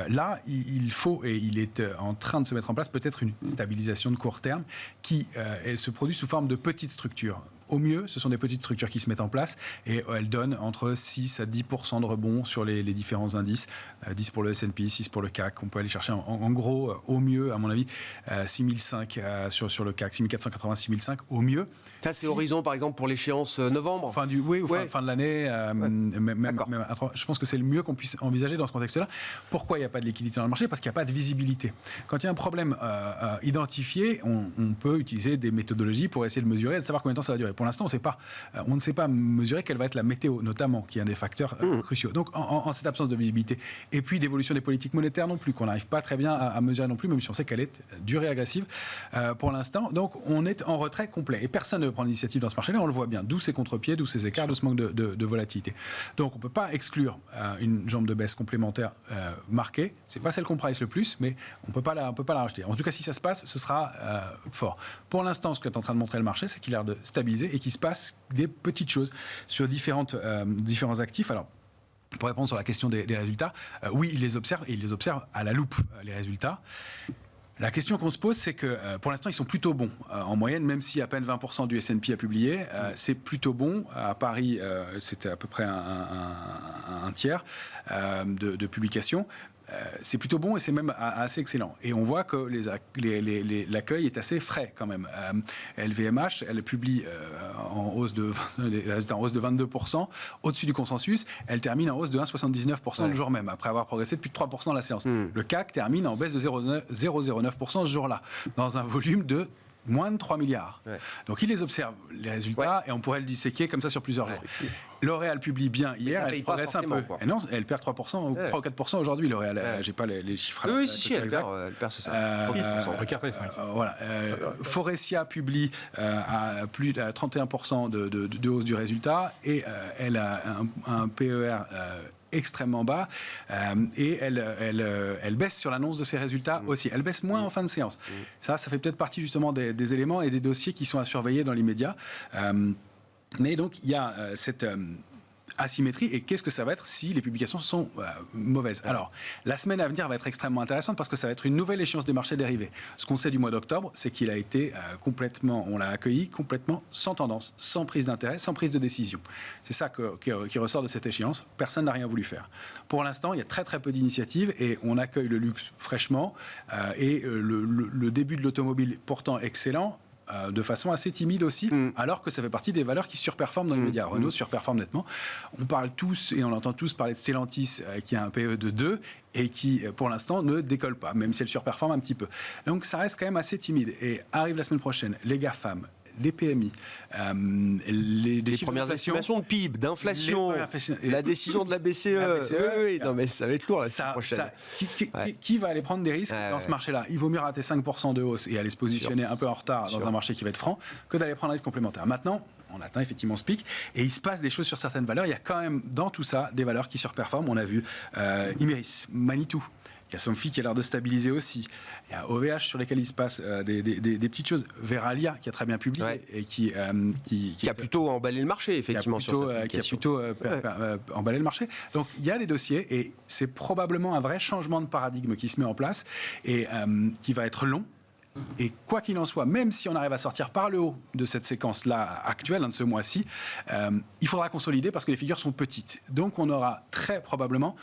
là, il faut, et il est en train de se mettre en place peut-être une stabilisation de court terme qui se produit sous forme de petites structures. Au mieux, ce sont des petites structures qui se mettent en place et elles donnent entre 6 à 10% de rebond sur les différents indices. 10 pour le S&P, 6 pour le CAC. On peut aller chercher en gros, au mieux, à mon avis, 6005 sur le CAC, 6480, 6005 au mieux. Ça, c'est horizon, par exemple, pour l'échéance novembre. Fin de l'année. Je pense que c'est le mieux qu'on puisse envisager dans ce contexte-là. Pourquoi il n'y a pas de liquidité dans le marché? Parce qu'il n'y a pas de visibilité. Quand il y a un problème identifié, on peut utiliser des méthodologies pour essayer de mesurer et de savoir combien de temps ça va durer. Pour l'instant, on ne sait pas mesurer quelle va être la météo, notamment, qui est un des facteurs cruciaux. Donc, en cette absence de visibilité, et puis d'évolution des politiques monétaires non plus, qu'on n'arrive pas très bien à mesurer non plus, même si on sait qu'elle est dure et agressive pour l'instant. Donc, on est en retrait complet. Et personne ne prend l'initiative dans ce marché-là, on le voit bien. D'où ces contre-pieds, d'où ces écarts, d'où ce manque de volatilité. Donc, on ne peut pas exclure une jambe de baisse complémentaire marquée. Ce n'est pas celle qu'on price le plus, mais on ne peut pas la racheter. En tout cas, si ça se passe, ce sera fort. Pour l'instant, ce qu'est en train de montrer le marché, c'est qu'il a l'air de stabiliser et qu'il se passe des petites choses sur différents actifs. Alors, pour répondre sur la question des résultats, oui, il les observe et il les observe à la loupe, les résultats. La question qu'on se pose, c'est que pour l'instant, ils sont plutôt bons. En moyenne, même si à peine 20% du S&P a publié, c'est plutôt bon. À Paris, c'était à peu près un tiers de publications. C'est plutôt bon et c'est même assez excellent. Et on voit que l'accueil est assez frais quand même. LVMH, elle publie en hausse de 22%, au-dessus du consensus. Elle termine en hausse de 1,79% le jour même, après avoir progressé de plus de 3% dans la séance. Le CAC termine en baisse de 0,09% ce jour-là, dans un volume de moins de 3 milliards. Donc, il les observe, les résultats, et on pourrait le disséquer comme ça sur plusieurs jours. L'Oréal publie bien hier, elle progresse un peu. Et non, elle perd 3% ou 3 ou 4% aujourd'hui, l'Oréal. J'ai pas les chiffres. Oui, si, elle perd, c'est ça. Forestia publie à plus de 31% de hausse du résultat, et elle a un PER extrêmement bas et elle baisse sur l'annonce de ses résultats aussi. Elle baisse moins en fin de séance. Ça fait peut-être partie justement des éléments et des dossiers qui sont à surveiller dans l'immédiat. Mais donc, il y a cette asymétrie. Et qu'est-ce que ça va être si les publications sont mauvaises? Alors, la semaine à venir va être extrêmement intéressante parce que ça va être une nouvelle échéance des marchés dérivés. Ce qu'on sait du mois d'octobre, c'est qu'il a été on l'a accueilli complètement sans tendance, sans prise d'intérêt, sans prise de décision. C'est ça qui ressort de cette échéance. Personne n'a rien voulu faire. Pour l'instant, il y a très très peu d'initiatives et on accueille le luxe fraîchement et le début de l'automobile pourtant excellent de façon assez timide aussi, alors que ça fait partie des valeurs qui surperforment dans les médias. Renault surperforme nettement. On parle tous, et on entend tous parler de Stellantis, qui a un PE de 2, et qui, pour l'instant, ne décolle pas, même si elle surperforme un petit peu. Donc ça reste quand même assez timide. Et arrive la semaine prochaine, les GAFAM, les PMI, les premières estimations de PIB, d'inflation, la décision de la BCE. Oui, non, mais ça va être lourd la semaine prochaine. Qui va aller prendre des risques dans ce marché-là? Il vaut mieux rater 5% de hausse et aller se positionner un peu en retard dans un marché qui va être franc que d'aller prendre un risque complémentaire. Maintenant, on atteint effectivement ce pic et il se passe des choses sur certaines valeurs. Il y a quand même dans tout ça des valeurs qui surperforment. On a vu Imerys, Manitou. Il y a Somfy qui a l'air de stabiliser aussi. Il y a OVH sur lesquels il se passe des petites choses. Veralia qui a très bien publié et qui a plutôt emballé le marché, effectivement. Qui a plutôt emballé le marché. Donc il y a les dossiers et c'est probablement un vrai changement de paradigme qui se met en place et qui va être long. Et quoi qu'il en soit, même si on arrive à sortir par le haut de cette séquence-là actuelle, de ce mois-ci, il faudra consolider parce que les figures sont petites. Donc on aura très probablement,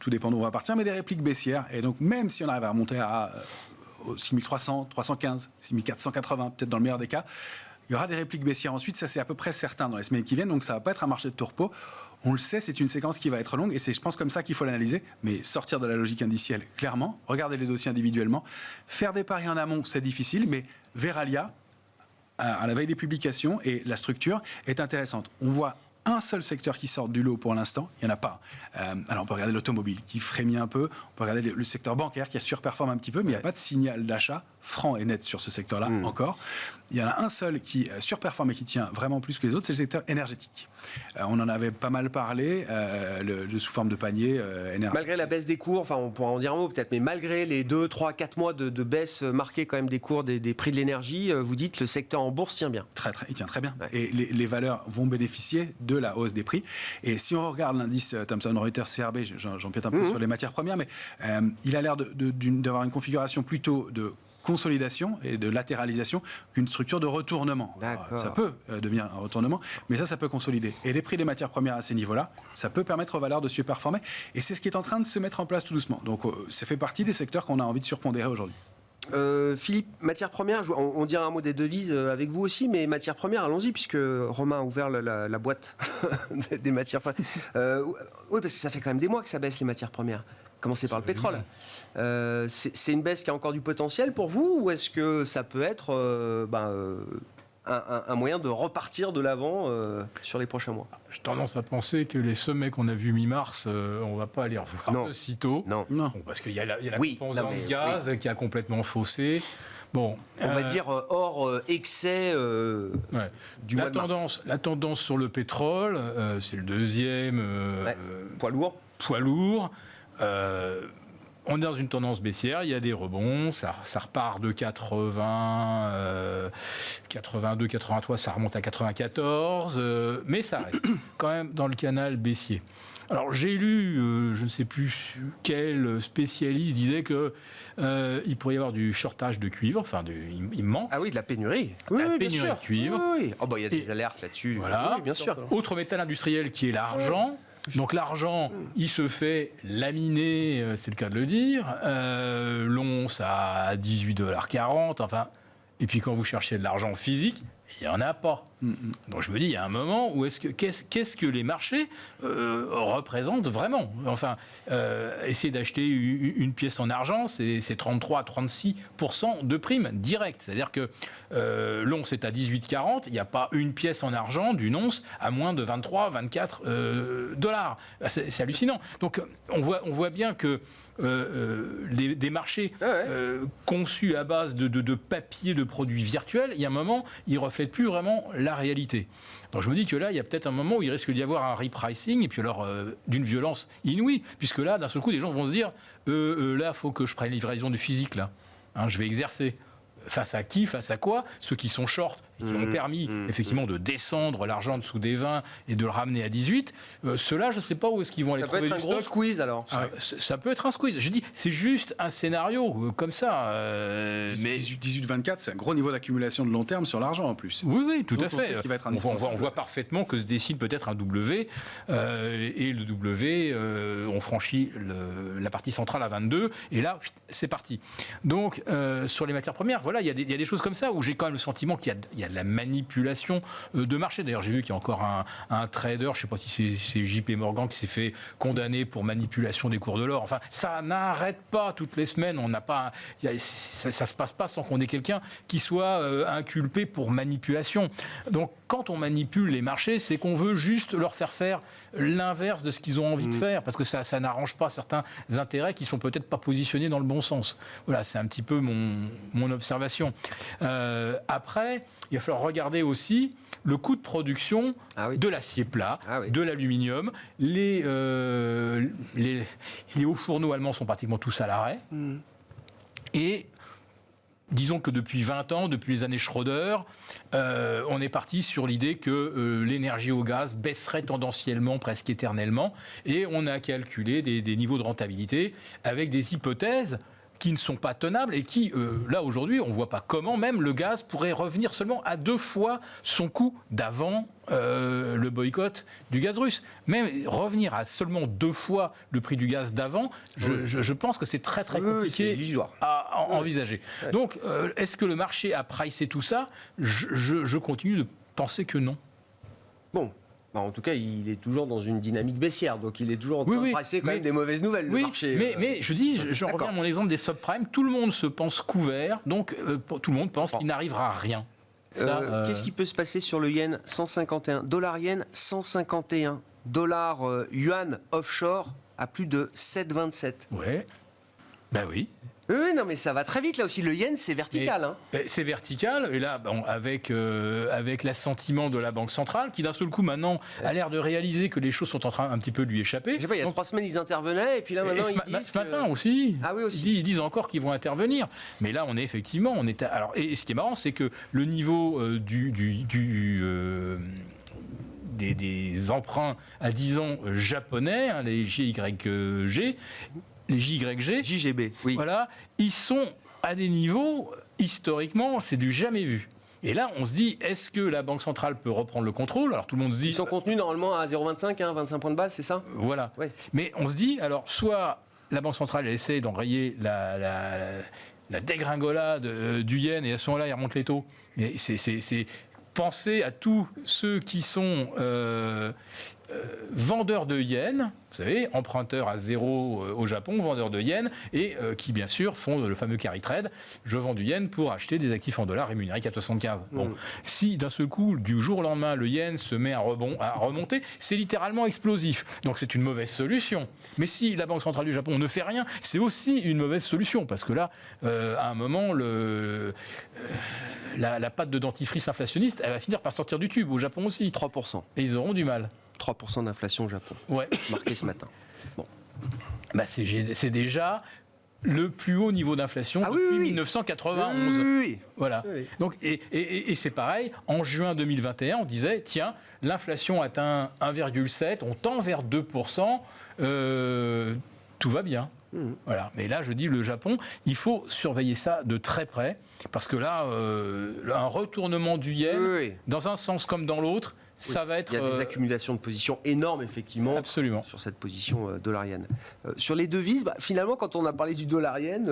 tout dépend d'où on va partir, mais des répliques baissières. Et donc, même si on arrive à remonter à 6300, 315, 6480, peut-être dans le meilleur des cas, il y aura des répliques baissières ensuite. Ça, c'est à peu près certain dans les semaines qui viennent. Donc, ça ne va pas être un marché de tourpeau. On le sait, c'est une séquence qui va être longue. Et c'est, je pense, comme ça qu'il faut l'analyser. Mais sortir de la logique indicielle, clairement. Regarder les dossiers individuellement. Faire des paris en amont, c'est difficile. Mais Veralia, à la veille des publications, et la structure est intéressante. On voit un seul secteur qui sort du lot pour l'instant, il n'y en a pas. Alors on peut regarder l'automobile qui frémit un peu, on peut regarder le secteur bancaire qui a surperforme un petit peu, mais il n'y a pas de signal d'achat franc et net sur ce secteur-là encore. Il y en a un seul qui surperforme et qui tient vraiment plus que les autres, c'est le secteur énergétique. On en avait pas mal parlé, sous forme de panier énergétique. Malgré la baisse des cours, enfin on pourra en dire un mot peut-être, mais malgré les 2, 3, 4 mois de baisse marquée quand même des cours des prix de l'énergie, vous dites le secteur en bourse tient bien. Il tient très bien. Ouais. Et les valeurs vont bénéficier de la hausse des prix. Et si on regarde l'indice Thomson Reuters CRB, j'empiète un peu sur les matières premières, mais il a l'air d'avoir une configuration plutôt de consolidation et de latéralisation qu'une structure de retournement. Alors, ça peut devenir un retournement, mais ça peut consolider. Et les prix des matières premières à ces niveaux-là, ça peut permettre aux valeurs de surperformer. Et c'est ce qui est en train de se mettre en place tout doucement. Donc ça fait partie des secteurs qu'on a envie de surpondérer aujourd'hui. Philippe, matières premières, on dira un mot des devises avec vous aussi, mais matières premières, allons-y, puisque Romain a ouvert la boîte des matières premières. Oui, parce que ça fait quand même des mois que ça baisse les matières premières. Commencer par le pétrole. C'est une baisse qui a encore du potentiel pour vous, ou est-ce que ça peut être un moyen de repartir de l'avant sur les prochains mois? J'ai tendance à penser que les sommets qu'on a vus mi-mars, on ne va pas les revoir de sitôt. Non. Bon, parce qu'il y a la composante gaz qui a complètement faussé. Bon, on va dire hors excès du mois de mars. La tendance sur le pétrole, c'est le deuxième poids lourd. On est dans une tendance baissière, il y a des rebonds, ça repart de 80, 82, 83, ça remonte à 94, mais ça reste quand même dans le canal baissier. Alors j'ai lu, je ne sais plus quel spécialiste disait que il pourrait y avoir du shortage de cuivre, il manque. Ah oui, de la pénurie. Pénurie de cuivre. Oui. Oh bah il y a des alertes là-dessus. Voilà. Oui, bien sûr. Autre métal industriel qui est l'argent. Donc l'argent, il se fait laminer, c'est le cas de le dire. L'once à 18,40 $. Enfin, et puis quand vous cherchez de l'argent physique, il n'y en a pas. Donc je me dis, il y a un moment où qu'est-ce que les marchés représentent vraiment? Enfin, essayer d'acheter une pièce en argent, c'est 33 à 36% de prime directe. C'est-à-dire que l'once est à 18,40, il n'y a pas une pièce en argent d'une once à moins de 23, 24 $. C'est hallucinant. Donc on voit bien que des marchés conçus à base de papier, de produits virtuels, il y a un moment, ils ne reflètent plus vraiment la réalité. Donc je me dis que là, il y a peut-être un moment où il risque d'y avoir un repricing, et puis alors d'une violence inouïe, puisque là, d'un seul coup, des gens vont se dire là, il faut que je prenne livraison du physique, là. Je vais exercer. Face à qui? Face à quoi? Ceux qui sont short et qui ont permis effectivement de descendre l'argent en dessous des 20 et de le ramener à 18, ceux-là, je ne sais pas où est-ce qu'ils vont aller trouver du stock. Ça peut être un gros squeeze alors. Ça peut être un squeeze. Je dis, c'est juste un scénario comme ça. Mais 18-24, c'est un gros niveau d'accumulation de long terme sur l'argent en plus. Oui, tout à fait. On voit parfaitement que se dessine peut-être un W et le W, on franchit la partie centrale à 22 et là, c'est parti. Donc, sur les matières premières, voilà. voilà, il y a des choses comme ça où j'ai quand même le sentiment qu'il y a de la manipulation de marché. D'ailleurs, j'ai vu qu'il y a encore un trader, je ne sais pas si c'est JP Morgan qui s'est fait condamner pour manipulation des cours de l'or. Enfin, ça n'arrête pas toutes les semaines. Ça se passe pas sans qu'on ait quelqu'un qui soit inculpé pour manipulation. Donc, quand on manipule les marchés, c'est qu'on veut juste leur faire l'inverse de ce qu'ils ont envie de faire, parce que ça n'arrange pas certains intérêts qui sont peut-être pas positionnés dans le bon sens. Voilà, c'est un petit peu mon observation. Après, il va falloir regarder aussi le coût de production de l'acier plat, de l'aluminium. Les hauts fourneaux allemands sont pratiquement tous à l'arrêt. Et disons que depuis 20 ans, depuis les années Schröder, on est parti sur l'idée que l'énergie au gaz baisserait tendanciellement, presque éternellement, et on a calculé des niveaux de rentabilité avec des hypothèses qui ne sont pas tenables et qui, là aujourd'hui, on ne voit pas comment même le gaz pourrait revenir seulement à 2 fois son coût d'avant le boycott du gaz russe. Même revenir à seulement 2 fois le prix du gaz d'avant, je pense que c'est très très compliqué à envisager. Donc, est-ce que le marché a pricé tout ça ? Je continue de penser que non. Bon. En tout cas, il est toujours dans une dynamique baissière, donc il est toujours en train de pricer quand même des mauvaises nouvelles, le marché. Mais je dis, j'en reviens à mon exemple des subprimes, tout le monde se pense couvert, donc tout le monde pense qu'il n'arrivera à rien. Qu'est-ce qui peut se passer sur le yen 151 ? Dollar yen 151. Dollar yuan offshore à plus de 7,27. Ouais, ben oui. Oui, non, mais ça va très vite là aussi. Le yen, c'est vertical. C'est vertical, et là, avec l'assentiment de la Banque centrale, qui d'un seul coup maintenant a l'air de réaliser que les choses sont en train un petit peu de lui échapper. Je sais pas, il y a 3 semaines, ils intervenaient, et puis là maintenant, ils disent. Ce matin aussi. Ah oui, aussi. Ils disent encore qu'ils vont intervenir. Mais là, on est effectivement. Alors, et ce qui est marrant, c'est que le niveau des emprunts à 10 ans japonais, les JYG, les JGB, oui. Voilà, ils sont à des niveaux, historiquement, c'est du jamais vu. Et là, on se dit, est-ce que la Banque centrale peut reprendre le contrôle ? Alors tout le monde se dit... Ils sont contenus normalement à 0,25, 25 points de base, c'est ça ? Voilà. Ouais. Mais on se dit, alors, soit la Banque centrale essaie d'enrayer la dégringolade du yen, et à ce moment-là, il remonte les taux. Et c'est penser à tous ceux qui sont... vendeurs de yens, vous savez, emprunteurs à zéro au Japon, vendeurs de yens, et qui bien sûr font le fameux carry trade. Je vends du yen pour acheter des actifs en dollars rémunérés 4,75. Bon, si d'un seul coup, du jour au lendemain, le yen se met à remonter, c'est littéralement explosif. Donc c'est une mauvaise solution. Mais si la Banque centrale du Japon ne fait rien, c'est aussi une mauvaise solution, parce que là, à un moment, la pâte de dentifrice inflationniste, elle va finir par sortir du tube, au Japon aussi. 3%. Et ils auront du mal. 3% d'inflation au Japon, marqué ce matin. Bon. C'est déjà le plus haut niveau d'inflation depuis 1991. Oui. Voilà. Oui. Donc, et c'est pareil, en juin 2021, on disait, tiens, l'inflation atteint 1,7, on tend vers 2%, tout va bien. Voilà. Mais là, je dis, le Japon, il faut surveiller ça de très près, parce que là, un retournement du yen, dans un sens comme dans l'autre, ça va être... Il y a des accumulations de positions énormes, effectivement, absolument, sur cette position dollar-yen. Sur les devises, finalement, quand on a parlé du dollar-yen,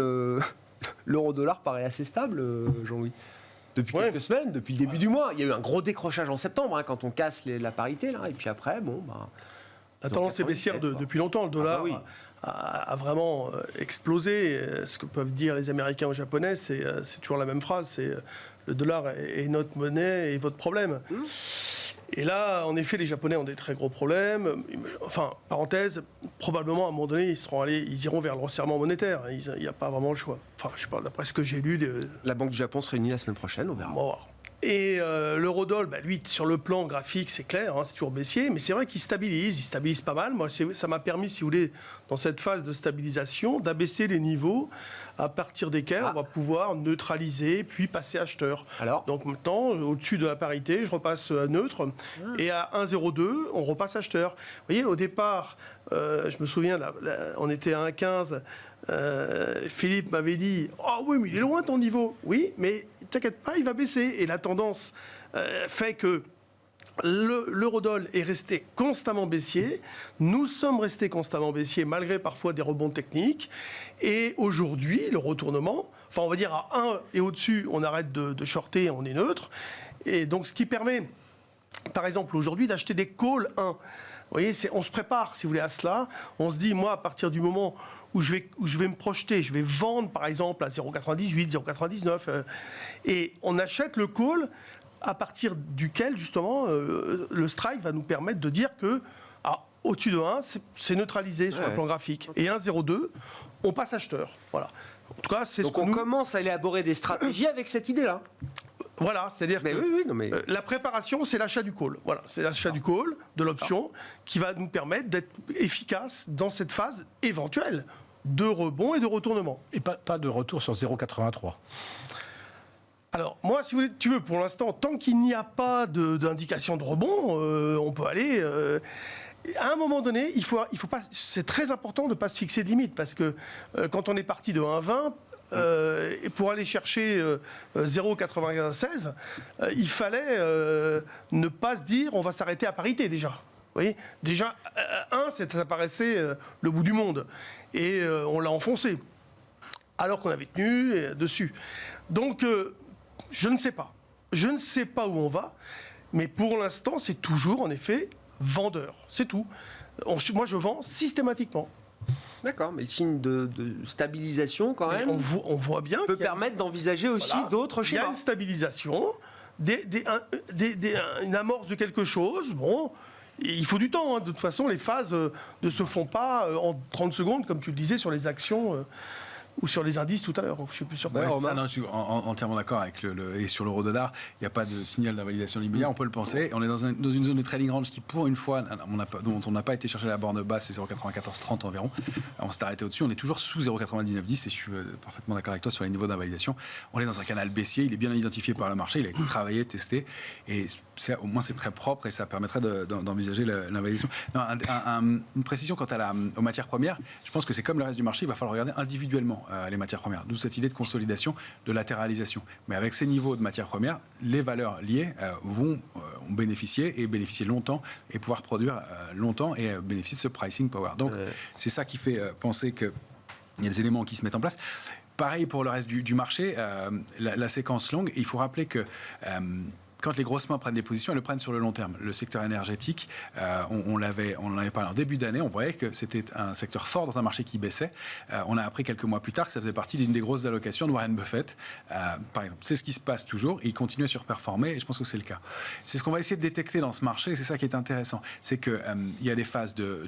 l'euro-dollar paraît assez stable, Jean-Louis. Depuis quelques semaines, depuis le début du mois. Il y a eu un gros décrochage en septembre, quand on casse la parité, là, et puis après, la tendance est baissière depuis longtemps. Le dollar a vraiment explosé. Ce que peuvent dire les Américains aux Japonais, c'est toujours la même phrase, c'est le dollar est notre monnaie et votre problème. Et là, en effet, les Japonais ont des très gros problèmes. Enfin, parenthèse, probablement à un moment donné, ils iront vers le resserrement monétaire. Il n'y a pas vraiment le choix. Enfin, je sais pas, d'après ce que j'ai lu. La Banque du Japon se réunit la semaine prochaine, on verra. Bon. Et l'eurodoll, lui, sur le plan graphique, c'est clair, c'est toujours baissier, mais c'est vrai qu'il stabilise pas mal. Moi, ça m'a permis, si vous voulez, dans cette phase de stabilisation, d'abaisser les niveaux à partir desquels on va pouvoir neutraliser, puis passer acheteur. Donc maintenant, au-dessus de la parité, je repasse à neutre, et à 1,02, on repasse acheteur. Vous voyez, au départ, je me souviens, on était à 1,15, Philippe m'avait dit « Oh oui, mais il est loin ton niveau !» Oui, mais t'inquiète pas, il va baisser. Et la tendance fait que L'eurodoll est resté constamment baissier. Nous sommes restés constamment baissiers malgré parfois des rebonds techniques. Et aujourd'hui, le retournement, enfin on va dire à 1 et au-dessus, on arrête de shorter, on est neutre. Et donc ce qui permet, par exemple aujourd'hui, d'acheter des calls 1. Vous voyez, on se prépare, si vous voulez, à cela. On se dit, moi, à partir du moment où je vais me projeter, je vais vendre, par exemple, à 0,98, 0,99, et on achète le call à partir duquel, justement, le strike va nous permettre de dire que au-dessus de 1, c'est neutralisé sur le plan graphique. Et 1,02, on passe acheteur. Voilà. En tout cas, c'est donc on commence à élaborer des stratégies avec cette idée-là. Voilà, c'est-à-dire que la préparation, c'est l'achat du call. Voilà, c'est l'achat du call, de l'option, qui va nous permettre d'être efficace dans cette phase éventuelle de rebond et de retournement. Et pas de retour sur 0,83. Alors, moi, si tu veux, pour l'instant, tant qu'il n'y a pas d'indication de rebond, on peut aller... à un moment donné, il faut pas, c'est très important de ne pas se fixer de limite, parce que quand on est parti de 1,20, et pour aller chercher 0,96, il fallait ne pas se dire on va s'arrêter à parité déjà. Vous voyez, déjà, 1, ça paraissait le bout du monde. Et on l'a enfoncé, alors qu'on avait tenu dessus. Donc... je ne sais pas. Je ne sais pas où on va, mais pour l'instant, c'est toujours, en effet, vendeur. C'est tout. Moi, je vends systématiquement. D'accord, mais le signe de stabilisation, quand même, on voit bien peut permettre d'envisager aussi d'autres schémas. Il y a une stabilisation, une amorce de quelque chose. Bon, il faut du temps. Hein. De toute façon, les phases ne se font pas en 30 secondes, comme tu le disais, sur les actions... ou sur les indices tout à l'heure, je suis plus sûr. Je suis entièrement d'accord avec et sur l'euro-dollar, il n'y a pas de signal d'invalidation immédiat, on peut le penser. On est dans une zone de trading range qui, pour une fois, dont on n'a pas été chercher la borne basse, c'est 0,9430 environ. On s'est arrêté au-dessus, on est toujours sous 0,9910 et je suis parfaitement d'accord avec toi sur les niveaux d'invalidation. On est dans un canal baissier, il est bien identifié par le marché, il a été travaillé, testé et au moins c'est très propre et ça permettrait d'envisager l'invalidation. Une précision quant aux matières premières, je pense que c'est comme le reste du marché, il va falloir regarder individuellement les matières premières. D'où cette idée de consolidation, de latéralisation. Mais avec ces niveaux de matières premières, les valeurs liées vont bénéficier longtemps et pouvoir produire longtemps et bénéficier de ce pricing power. Donc c'est ça qui fait penser qu'il y a des éléments qui se mettent en place. Pareil pour le reste du marché, la séquence longue, il faut rappeler que quand les grosses mains prennent des positions, elles le prennent sur le long terme. Le secteur énergétique, on en avait parlé en début d'année, on voyait que c'était un secteur fort dans un marché qui baissait. On a appris quelques mois plus tard que ça faisait partie d'une des grosses allocations de Warren Buffett, par exemple. C'est ce qui se passe toujours, et il continue à surperformer, et je pense que c'est le cas. C'est ce qu'on va essayer de détecter dans ce marché, et c'est ça qui est intéressant. C'est qu'il y a des phases de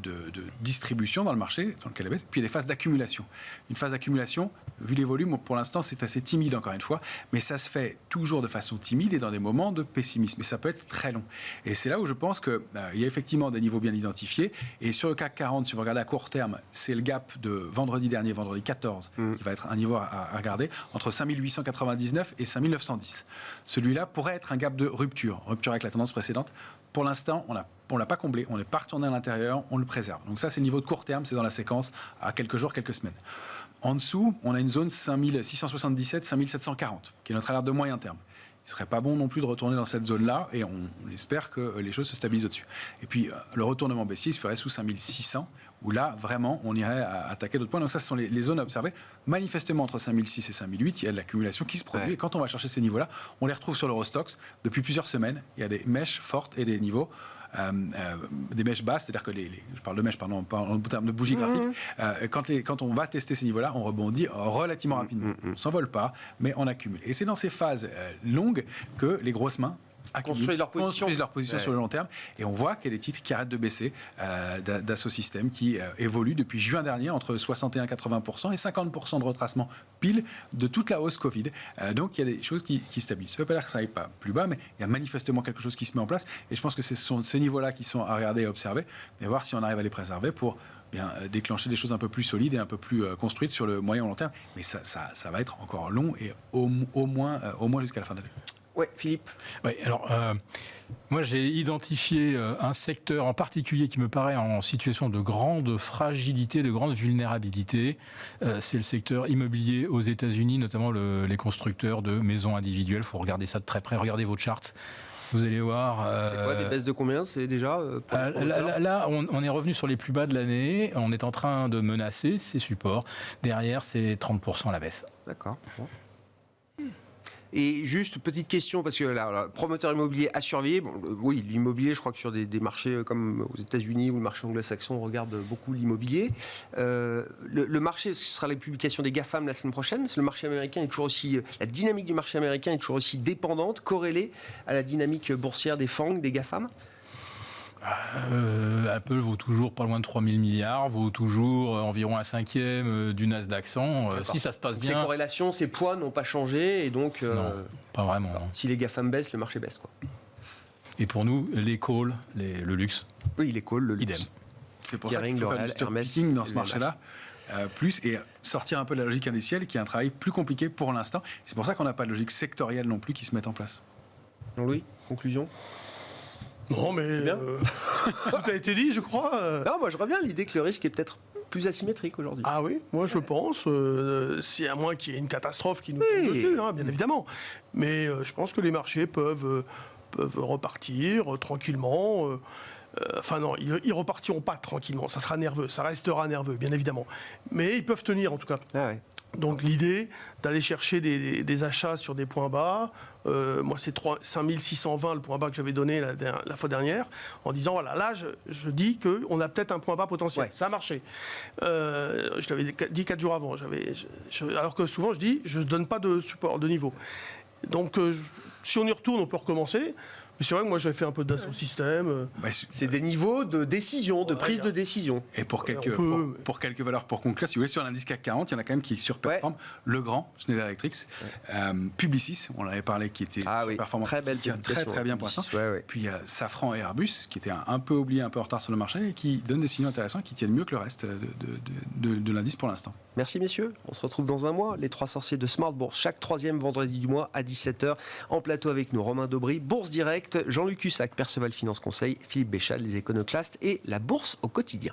distribution dans le marché, dans lequel elle baisse, puis il y a des phases d'accumulation. Une phase d'accumulation, vu les volumes, pour l'instant, c'est assez timide, encore une fois, mais ça se fait toujours de façon timide et dans des moments de pessimisme, et ça peut être très long. Et c'est là où je pense qu'il y a effectivement des niveaux bien identifiés, et sur le CAC 40, si vous regardez à court terme, c'est le gap de vendredi dernier, vendredi 14, qui va être un niveau à regarder, entre 5899 et 5910. Celui-là pourrait être un gap de rupture avec la tendance précédente. Pour l'instant, on ne l'a pas comblé, on n'est pas retourné à l'intérieur, on le préserve. Donc ça, c'est le niveau de court terme, c'est dans la séquence à quelques jours, quelques semaines. En dessous, on a une zone 5677, 5740, qui est notre alerte de moyen terme. Il ne serait pas bon non plus de retourner dans cette zone-là, et on espère que les choses se stabilisent au-dessus. Et puis, le retournement baissier se ferait sous 5600, où là, vraiment, on irait attaquer d'autres points. Donc ça, ce sont les zones à observer. Manifestement, entre 5006 et 5008, il y a de l'accumulation qui se produit. Et quand on va chercher ces niveaux-là, on les retrouve sur l'Eurostoxx depuis plusieurs semaines. Il y a des mèches fortes et des niveaux. Des mèches basses, c'est-à-dire que je parle de mèches, pardon, en termes de bougies graphiques. Quand on va tester ces niveaux-là, on rebondit relativement rapidement. On ne s'envole pas, mais on accumule. Et c'est dans ces phases longues que les grosses mains construisent leur position sur le long terme, et on voit qu'il y a des titres qui arrêtent de baisser, Dassault Systèmes qui évolue depuis juin dernier entre 61-80% et 50% de retracement pile de toute la hausse Covid. Donc il y a des choses qui stabilisent. Ça ne veut pas dire que ça n'aille pas plus bas, mais il y a manifestement quelque chose qui se met en place, et je pense que ce sont ces niveaux-là qui sont à regarder et observer, et voir si on arrive à les préserver pour déclencher des choses un peu plus solides et un peu plus construites sur le moyen ou long terme. Mais ça va être encore long, et au moins jusqu'à la fin de l'année. Oui, Philippe. Oui, alors, moi, j'ai identifié un secteur en particulier qui me paraît en situation de grande fragilité, de grande vulnérabilité. C'est le secteur immobilier aux États-Unis, notamment les constructeurs de maisons individuelles. Il faut regarder ça de très près. Regardez vos charts. Vous allez voir. C'est quoi, des baisses de combien? C'est déjà pour les promoteurs là, on est revenu sur les plus bas de l'année. On est en train de menacer ces supports. Derrière, c'est 30% la baisse. D'accord. Bon. Et juste petite question, parce que là, promoteur immobilier à surveiller. Bon, oui, l'immobilier, je crois que sur des marchés comme aux États-Unis ou le marché anglo-saxon, on regarde beaucoup l'immobilier. Le marché, ce sera les publications des GAFAM la semaine prochaine. Parce que le marché américain est toujours aussi, la dynamique du marché américain est toujours aussi dépendante, corrélée à la dynamique boursière des FANG, des GAFAM. Apple vaut toujours pas loin de 3 000 milliards, vaut toujours environ un cinquième du Nasdaq 100. Si ça se passe bien. Ces corrélations, ces poids n'ont pas changé et donc. Non, pas vraiment. Non. Si les GAFAM baissent, le marché baisse, quoi. Et pour nous, les calls, le luxe. Oui, les calls, le luxe. Idem. C'est pour ça Kering, qu'il faut faire L'Oréal, du stock Hermès, picking dans ce et marché-là. Plus et sortir un peu de la logique indicielle qui est un travail plus compliqué pour l'instant. C'est pour ça qu'on n'a pas de logique sectorielle non plus qui se met en place. Jean-Louis, conclusion? Non, mais tout a été dit, je crois. Non, moi je reviens à l'idée que le risque est peut-être plus asymétrique aujourd'hui. Ah oui, moi je pense, c'est à moins qu'il y ait une catastrophe qui nous tombe dessus, hein, bien évidemment. Mais je pense que les marchés peuvent repartir tranquillement. Enfin non, ils repartiront pas tranquillement, ça sera nerveux, ça restera nerveux, bien évidemment. Mais ils peuvent tenir en tout cas. Ah ouais. Donc l'idée d'aller chercher des achats sur des points bas, moi c'est 5620 le point bas que j'avais donné la fois dernière, en disant voilà, là je dis qu'on a peut-être un point bas potentiel, ça a marché. Je l'avais dit 4 jours avant, alors que souvent je dis je ne donne pas de support, de niveau. Donc si on y retourne, on peut recommencer. Mais c'est vrai que moi j'avais fait un peu d'assaut système. C'est des niveaux de décision, de prise de décision. Et pour quelques valeurs pour conclure, si vous voulez, sur l'indice CAC 40, il y en a quand même qui surperforment. Legrand, Schneider Electric, Publicis, on en avait parlé, qui était performant, très belle, qui tient très bien pour l'instant. Puis il y a Safran et Airbus, qui étaient un peu oubliés, un peu en retard sur le marché, et qui donnent des signaux intéressants, qui tiennent mieux que le reste de l'indice pour l'instant. Merci messieurs, on se retrouve dans un mois, les 3 sorciers de Smart Bourse, chaque 3e vendredi du mois à 17h, en plateau avec nous, Romain Daubry, Bourse Direct, Jean-Luc Cussac, Perceval Finance Conseil, Philippe Béchal, les Éconoclastes et la Bourse au quotidien.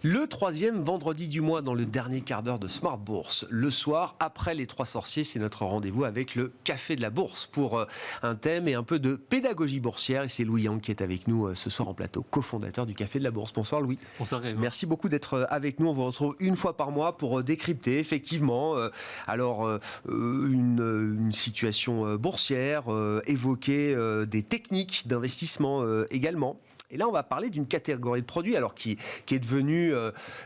Le 3e vendredi du mois dans le dernier quart d'heure de Smart Bourse. Le soir, après les 3 sorciers, c'est notre rendez-vous avec le Café de la Bourse pour un thème et un peu de pédagogie boursière. Et c'est Louis Yang qui est avec nous ce soir en plateau, cofondateur du Café de la Bourse. Bonsoir Louis. Bonsoir Grégoire. Merci beaucoup d'être avec nous. On vous retrouve une fois par mois pour décrypter effectivement une situation boursière, évoquer des techniques d'investissement également. Et là, on va parler d'une catégorie de produits, alors qui est devenue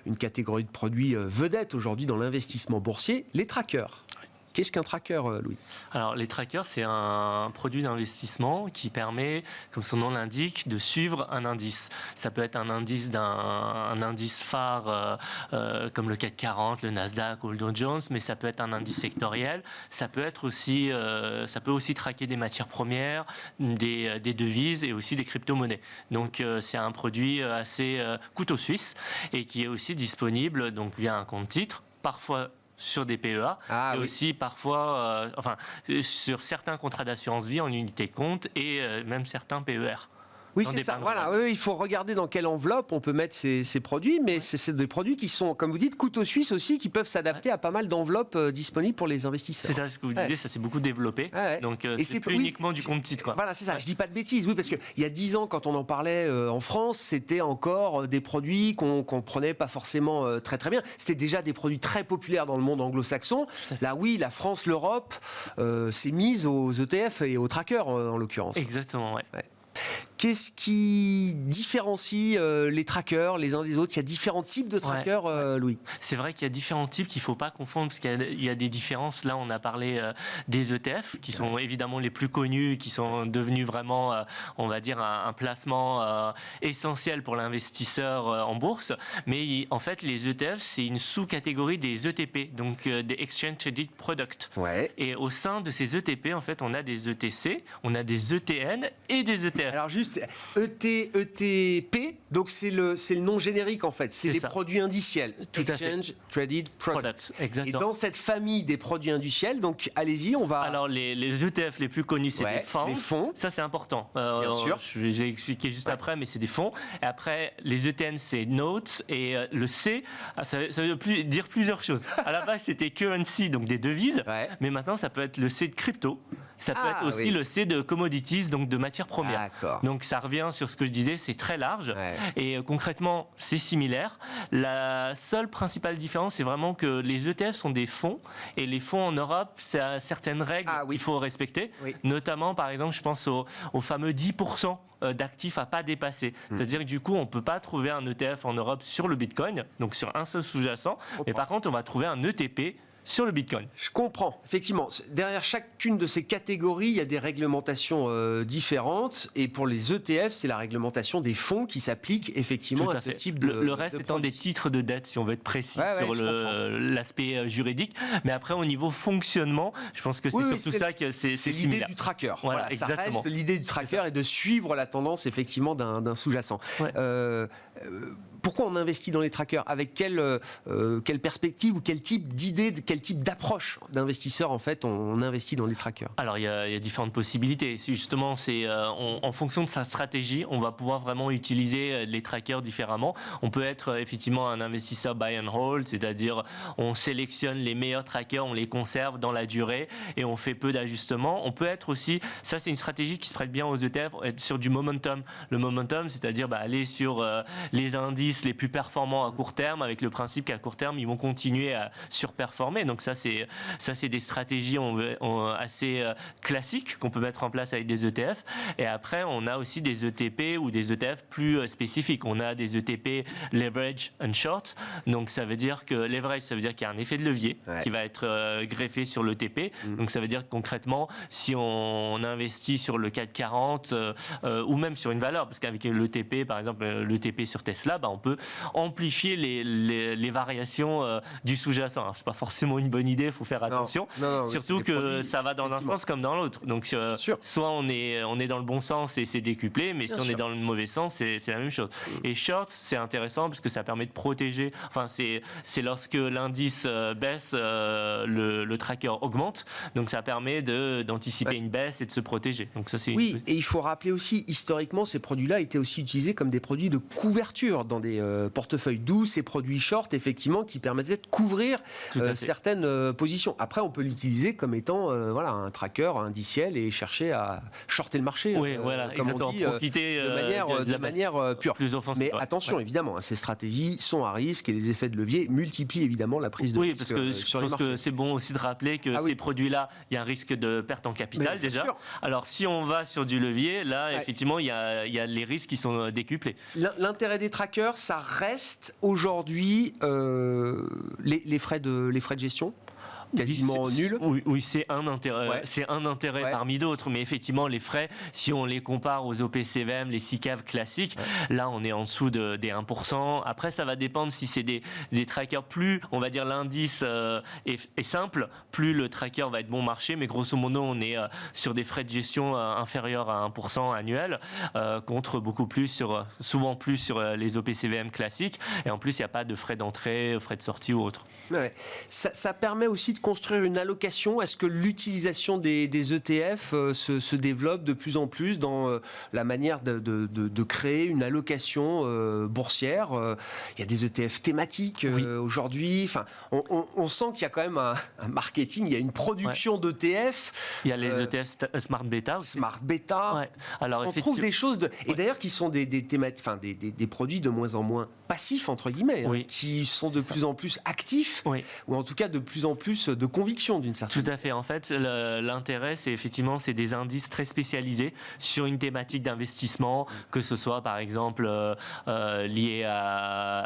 une catégorie de produits vedette aujourd'hui dans l'investissement boursier, les trackers. Qu'est-ce qu'un tracker, Louis ? Alors, les trackers, c'est un produit d'investissement qui permet, comme son nom l'indique, de suivre un indice. Ça peut être un indice phare comme le CAC 40, le Nasdaq ou le Dow Jones, mais ça peut être un indice sectoriel. Ça peut aussi traquer des matières premières, des devises et aussi des crypto-monnaies. Donc, c'est un produit assez couteau suisse et qui est aussi disponible donc via un compte titre, parfois sur des PEA, et aussi parfois sur certains contrats d'assurance vie en unité de compte et même certains PER. Oui, c'est ça. Voilà, oui, il faut regarder dans quelle enveloppe on peut mettre ces produits, mais c'est des produits qui sont, comme vous dites, couteau suisse aussi, qui peuvent s'adapter à pas mal d'enveloppes disponibles pour les investisseurs. C'est ça ce que vous disiez, ça s'est beaucoup développé. Donc c'est plus uniquement du compte titre. Quoi. Voilà, c'est ça. Je dis pas de bêtises, oui, parce qu'il y a 10 ans, quand on en parlait en France, c'était encore des produits qu'on prenait pas forcément très très bien. C'était déjà des produits très populaires dans le monde anglo-saxon. Là, oui, la France, l'Europe s'est mise aux ETF et aux trackers en l'occurrence. Exactement, ouais. Qu'est-ce qui différencie les trackers les uns des autres ? Il y a différents types de trackers, Louis. C'est vrai qu'il y a différents types qu'il ne faut pas confondre, parce qu'il y a des différences. Là, on a parlé des ETF, qui sont évidemment les plus connus, qui sont devenus vraiment, on va dire, un placement essentiel pour l'investisseur en bourse. Mais en fait, les ETF, c'est une sous-catégorie des ETP, donc des Exchange Traded Products. Ouais. Et au sein de ces ETP, en fait, on a des ETC, on a des ETN et des ETF. Alors juste, juste ETP, donc c'est le nom générique en fait, c'est les produits indiciels. Tout à fait. Exchange Traded Products. Exactement. Et dans cette famille des produits indiciels, donc allez-y, on va... Alors les ETF les plus connus, c'est les fonds. Ça c'est important. Bien sûr. Je vais expliquer juste après, mais c'est des fonds. Et après, les ETN, c'est notes. Et le C, ça veut dire plusieurs choses. À la base, c'était currency, donc des devises. Mais maintenant, ça peut être le C de crypto. Ça peut être aussi le C de commodities, donc de matières premières. Donc ça revient sur ce que je disais, c'est très large. Et concrètement, c'est similaire. La seule principale différence, c'est vraiment que les ETF sont des fonds. Et les fonds en Europe, ça a certaines règles qu'il faut respecter. Notamment, par exemple, je pense au fameux 10% d'actifs à pas dépasser. C'est-à-dire que du coup, on ne peut pas trouver un ETF en Europe sur le Bitcoin, donc sur un seul sous-jacent. Mais par contre, on va trouver un ETP sur le Bitcoin. Je comprends, effectivement. Derrière chacune de ces catégories, il y a des réglementations différentes. Et pour les ETF, c'est la réglementation des fonds qui s'applique effectivement à ce type de Le reste étant des titres de dette, si on veut être précis sur l'aspect juridique. Mais après, au niveau fonctionnement, je pense que c'est surtout ça que c'est l'idée du tracker. Voilà, ça exactement. reste l'idée du tracker et de suivre la tendance effectivement d'un sous-jacent. Pourquoi on investit dans les trackers? Avec quelle perspective ou quel type d'idée, quel type d'approche d'investisseur en fait on investit dans les trackers? Alors il y a différentes possibilités. Justement, c'est en fonction de sa stratégie, on va pouvoir vraiment utiliser les trackers différemment. On peut être effectivement un investisseur buy and hold, c'est-à-dire on sélectionne les meilleurs trackers, on les conserve dans la durée et on fait peu d'ajustements. On peut être aussi, ça c'est une stratégie qui se prête bien aux ETF, être sur du momentum. Le momentum, c'est-à-dire aller sur les indices les plus performants à court terme, avec le principe qu'à court terme ils vont continuer à surperformer. Donc ça c'est des stratégies assez classiques qu'on peut mettre en place avec des ETF. Et après on a aussi des ETP ou des ETF plus spécifiques. On a des ETP leverage and short. Donc ça veut dire que leverage, ça veut dire qu'il y a un effet de levier qui va être greffé sur l'ETP. Donc ça veut dire que concrètement, si on investit sur le CAC 40 ou même sur une valeur, parce qu'avec l'ETP, par exemple l'ETP sur Tesla, on peut amplifier les variations du sous-jacent. C'est pas forcément une bonne idée, il faut faire attention. Non, surtout que ça va dans un sens comme dans l'autre. Donc soit on est dans le bon sens et c'est décuplé, mais si on est dans le mauvais sens, c'est la même chose. Et short, c'est intéressant parce que ça permet de protéger. Enfin, c'est lorsque l'indice baisse, le tracker augmente. Donc ça permet d'anticiper une baisse et de se protéger. Donc ça, c'est et il faut rappeler aussi, historiquement, ces produits-là étaient aussi utilisés comme des produits de couverture dans des portefeuilles, d'où ces produits short, effectivement, qui permettaient de couvrir certaines positions. Après, on peut l'utiliser comme étant un tracker indiciel et chercher à shorter le marché. Oui, voilà, comme exactement. on dit, profiter de manière pure. Plus offensive. Mais attention, évidemment, ces stratégies sont à risque et les effets de levier multiplient évidemment la prise de risque. Parce que je pense que c'est bon aussi de rappeler que ces produits-là, il y a un risque de perte en capital déjà. Sûr. Alors, si on va sur du levier, là, effectivement, il y a les risques qui sont décuplés. L'intérêt des trackers, ça reste aujourd'hui les frais de gestion quasiment nul. Oui, c'est un intérêt parmi d'autres, mais effectivement les frais, si on les compare aux OPCVM, les SICAV classiques, là on est en dessous des 1%. Après ça va dépendre si c'est des trackers, plus on va dire l'indice est simple, plus le tracker va être bon marché, mais grosso modo on est sur des frais de gestion inférieurs à 1% annuel, contre souvent plus sur les OPCVM classiques, et en plus il n'y a pas de frais d'entrée, frais de sortie ou autre. Ça permet aussi de construire une allocation. Est-ce que l'utilisation des ETF se développe de plus en plus dans la manière de créer une allocation boursière? Il y a des ETF thématiques aujourd'hui. Enfin, on sent qu'il y a quand même un marketing, il y a une production d'ETF. Il y a les ETF Smart Beta aussi. Smart Beta. Ouais. Alors, on trouve des choses et d'ailleurs qui sont des produits de moins en moins passifs entre guillemets, qui sont de plus en plus actifs, ou en tout cas de plus en plus de conviction d'une certaine. Tout à fait. En fait, l'intérêt, c'est des indices très spécialisés sur une thématique d'investissement, que ce soit par exemple lié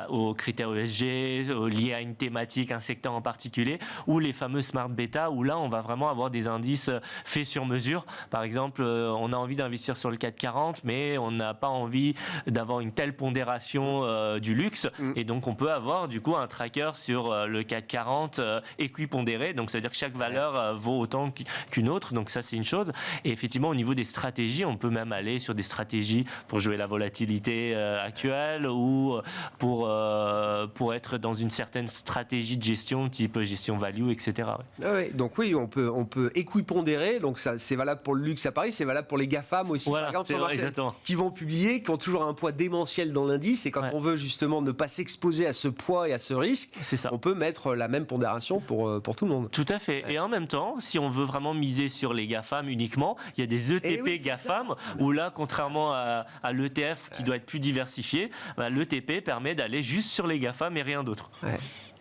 aux critères ESG, lié à une thématique, un secteur en particulier, ou les fameux Smart Beta, où là, on va vraiment avoir des indices faits sur mesure. Par exemple, on a envie d'investir sur le CAC 40, mais on n'a pas envie d'avoir une telle pondération du luxe, et donc on peut avoir du coup un tracker sur le CAC 40 équipondéré pondéré, donc ça veut dire que chaque valeur vaut autant qu'une autre, donc ça c'est une chose. Et effectivement, au niveau des stratégies, on peut même aller sur des stratégies pour jouer la volatilité actuelle ou pour être dans une certaine stratégie de gestion, type gestion value, etc. Ah ouais, donc oui, on peut équipondérer, donc ça c'est valable pour le luxe à Paris, c'est valable pour les GAFAM aussi, Voilà, par exemple, sur le marché, exactement. qui vont publier, qui ont toujours un poids démentiel dans l'indice, et quand on veut justement ne pas s'exposer à ce poids et à ce risque, C'est ça. on peut mettre la même pondération pour tout le monde. Tout à fait. Et en même temps, si on veut vraiment miser sur les GAFAM uniquement, il y a des ETP oui, c'est GAFAM où là, contrairement à l'ETF qui doit être plus diversifié, l'ETP permet d'aller juste sur les GAFAM et rien d'autre. Ouais.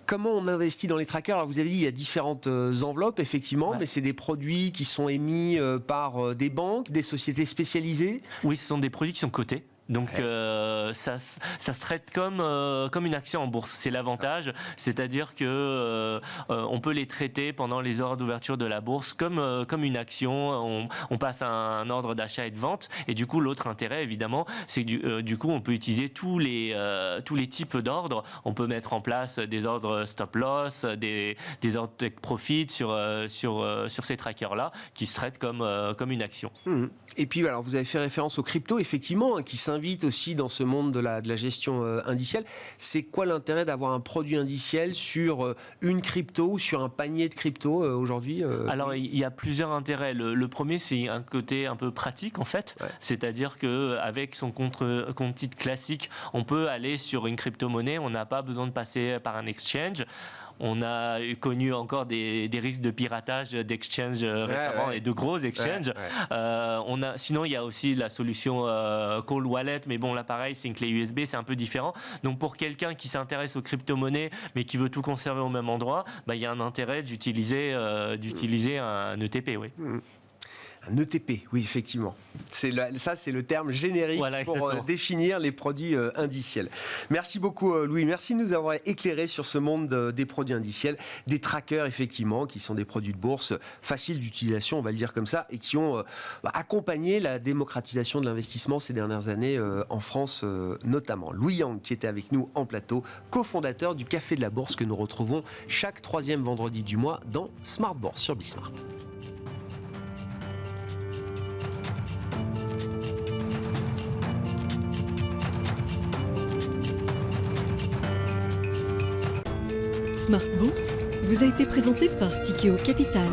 Comment on investit dans les trackers? Alors vous avez dit il y a différentes enveloppes, effectivement, mais c'est des produits qui sont émis par des banques, des sociétés spécialisées. Oui, ce sont des produits qui sont cotés. Donc ça se traite comme une action en bourse. C'est l'avantage, c'est-à-dire que on peut les traiter pendant les heures d'ouverture de la bourse comme une action. On passe à un ordre d'achat et de vente. Et du coup, l'autre intérêt, évidemment, c'est que du coup, on peut utiliser tous les types d'ordres. On peut mettre en place des ordres stop loss, des ordres take profit sur ces trackers-là qui se traitent comme une action. Et puis, alors, vous avez fait référence aux cryptos, effectivement, qui s'invite aussi dans ce monde de la gestion indicielle. C'est quoi l'intérêt d'avoir un produit indiciel sur une crypto ou sur un panier de crypto aujourd'hui Alors, il y a plusieurs intérêts. Le premier, c'est un côté un peu pratique, en fait. Ouais. C'est-à-dire qu'avec son compte titre classique, on peut aller sur une crypto-monnaie. On n'a pas besoin de passer par un exchange. On a connu encore des risques de piratage d'exchange récemment et de gros exchanges. Sinon, il y a aussi la solution Cold Wallet, mais bon, là pareil, c'est une clé USB, c'est un peu différent. Donc pour quelqu'un qui s'intéresse aux crypto-monnaies, mais qui veut tout conserver au même endroit, il y a un intérêt d'utiliser un ETP. Oui. Un ETP, oui, effectivement. Ça, c'est le terme générique pour définir les produits indiciels. Merci beaucoup, Louis. Merci de nous avoir éclairé sur ce monde des produits indiciels, des trackers, effectivement, qui sont des produits de bourse faciles d'utilisation, on va le dire comme ça, et qui ont accompagné la démocratisation de l'investissement ces dernières années en France, notamment. Louis Yang, qui était avec nous en plateau, cofondateur du Café de la Bourse, que nous retrouvons chaque 3e vendredi du mois dans Smart Bourse sur Bismart. Smart Bourse vous a été présenté par Tikeo Capital.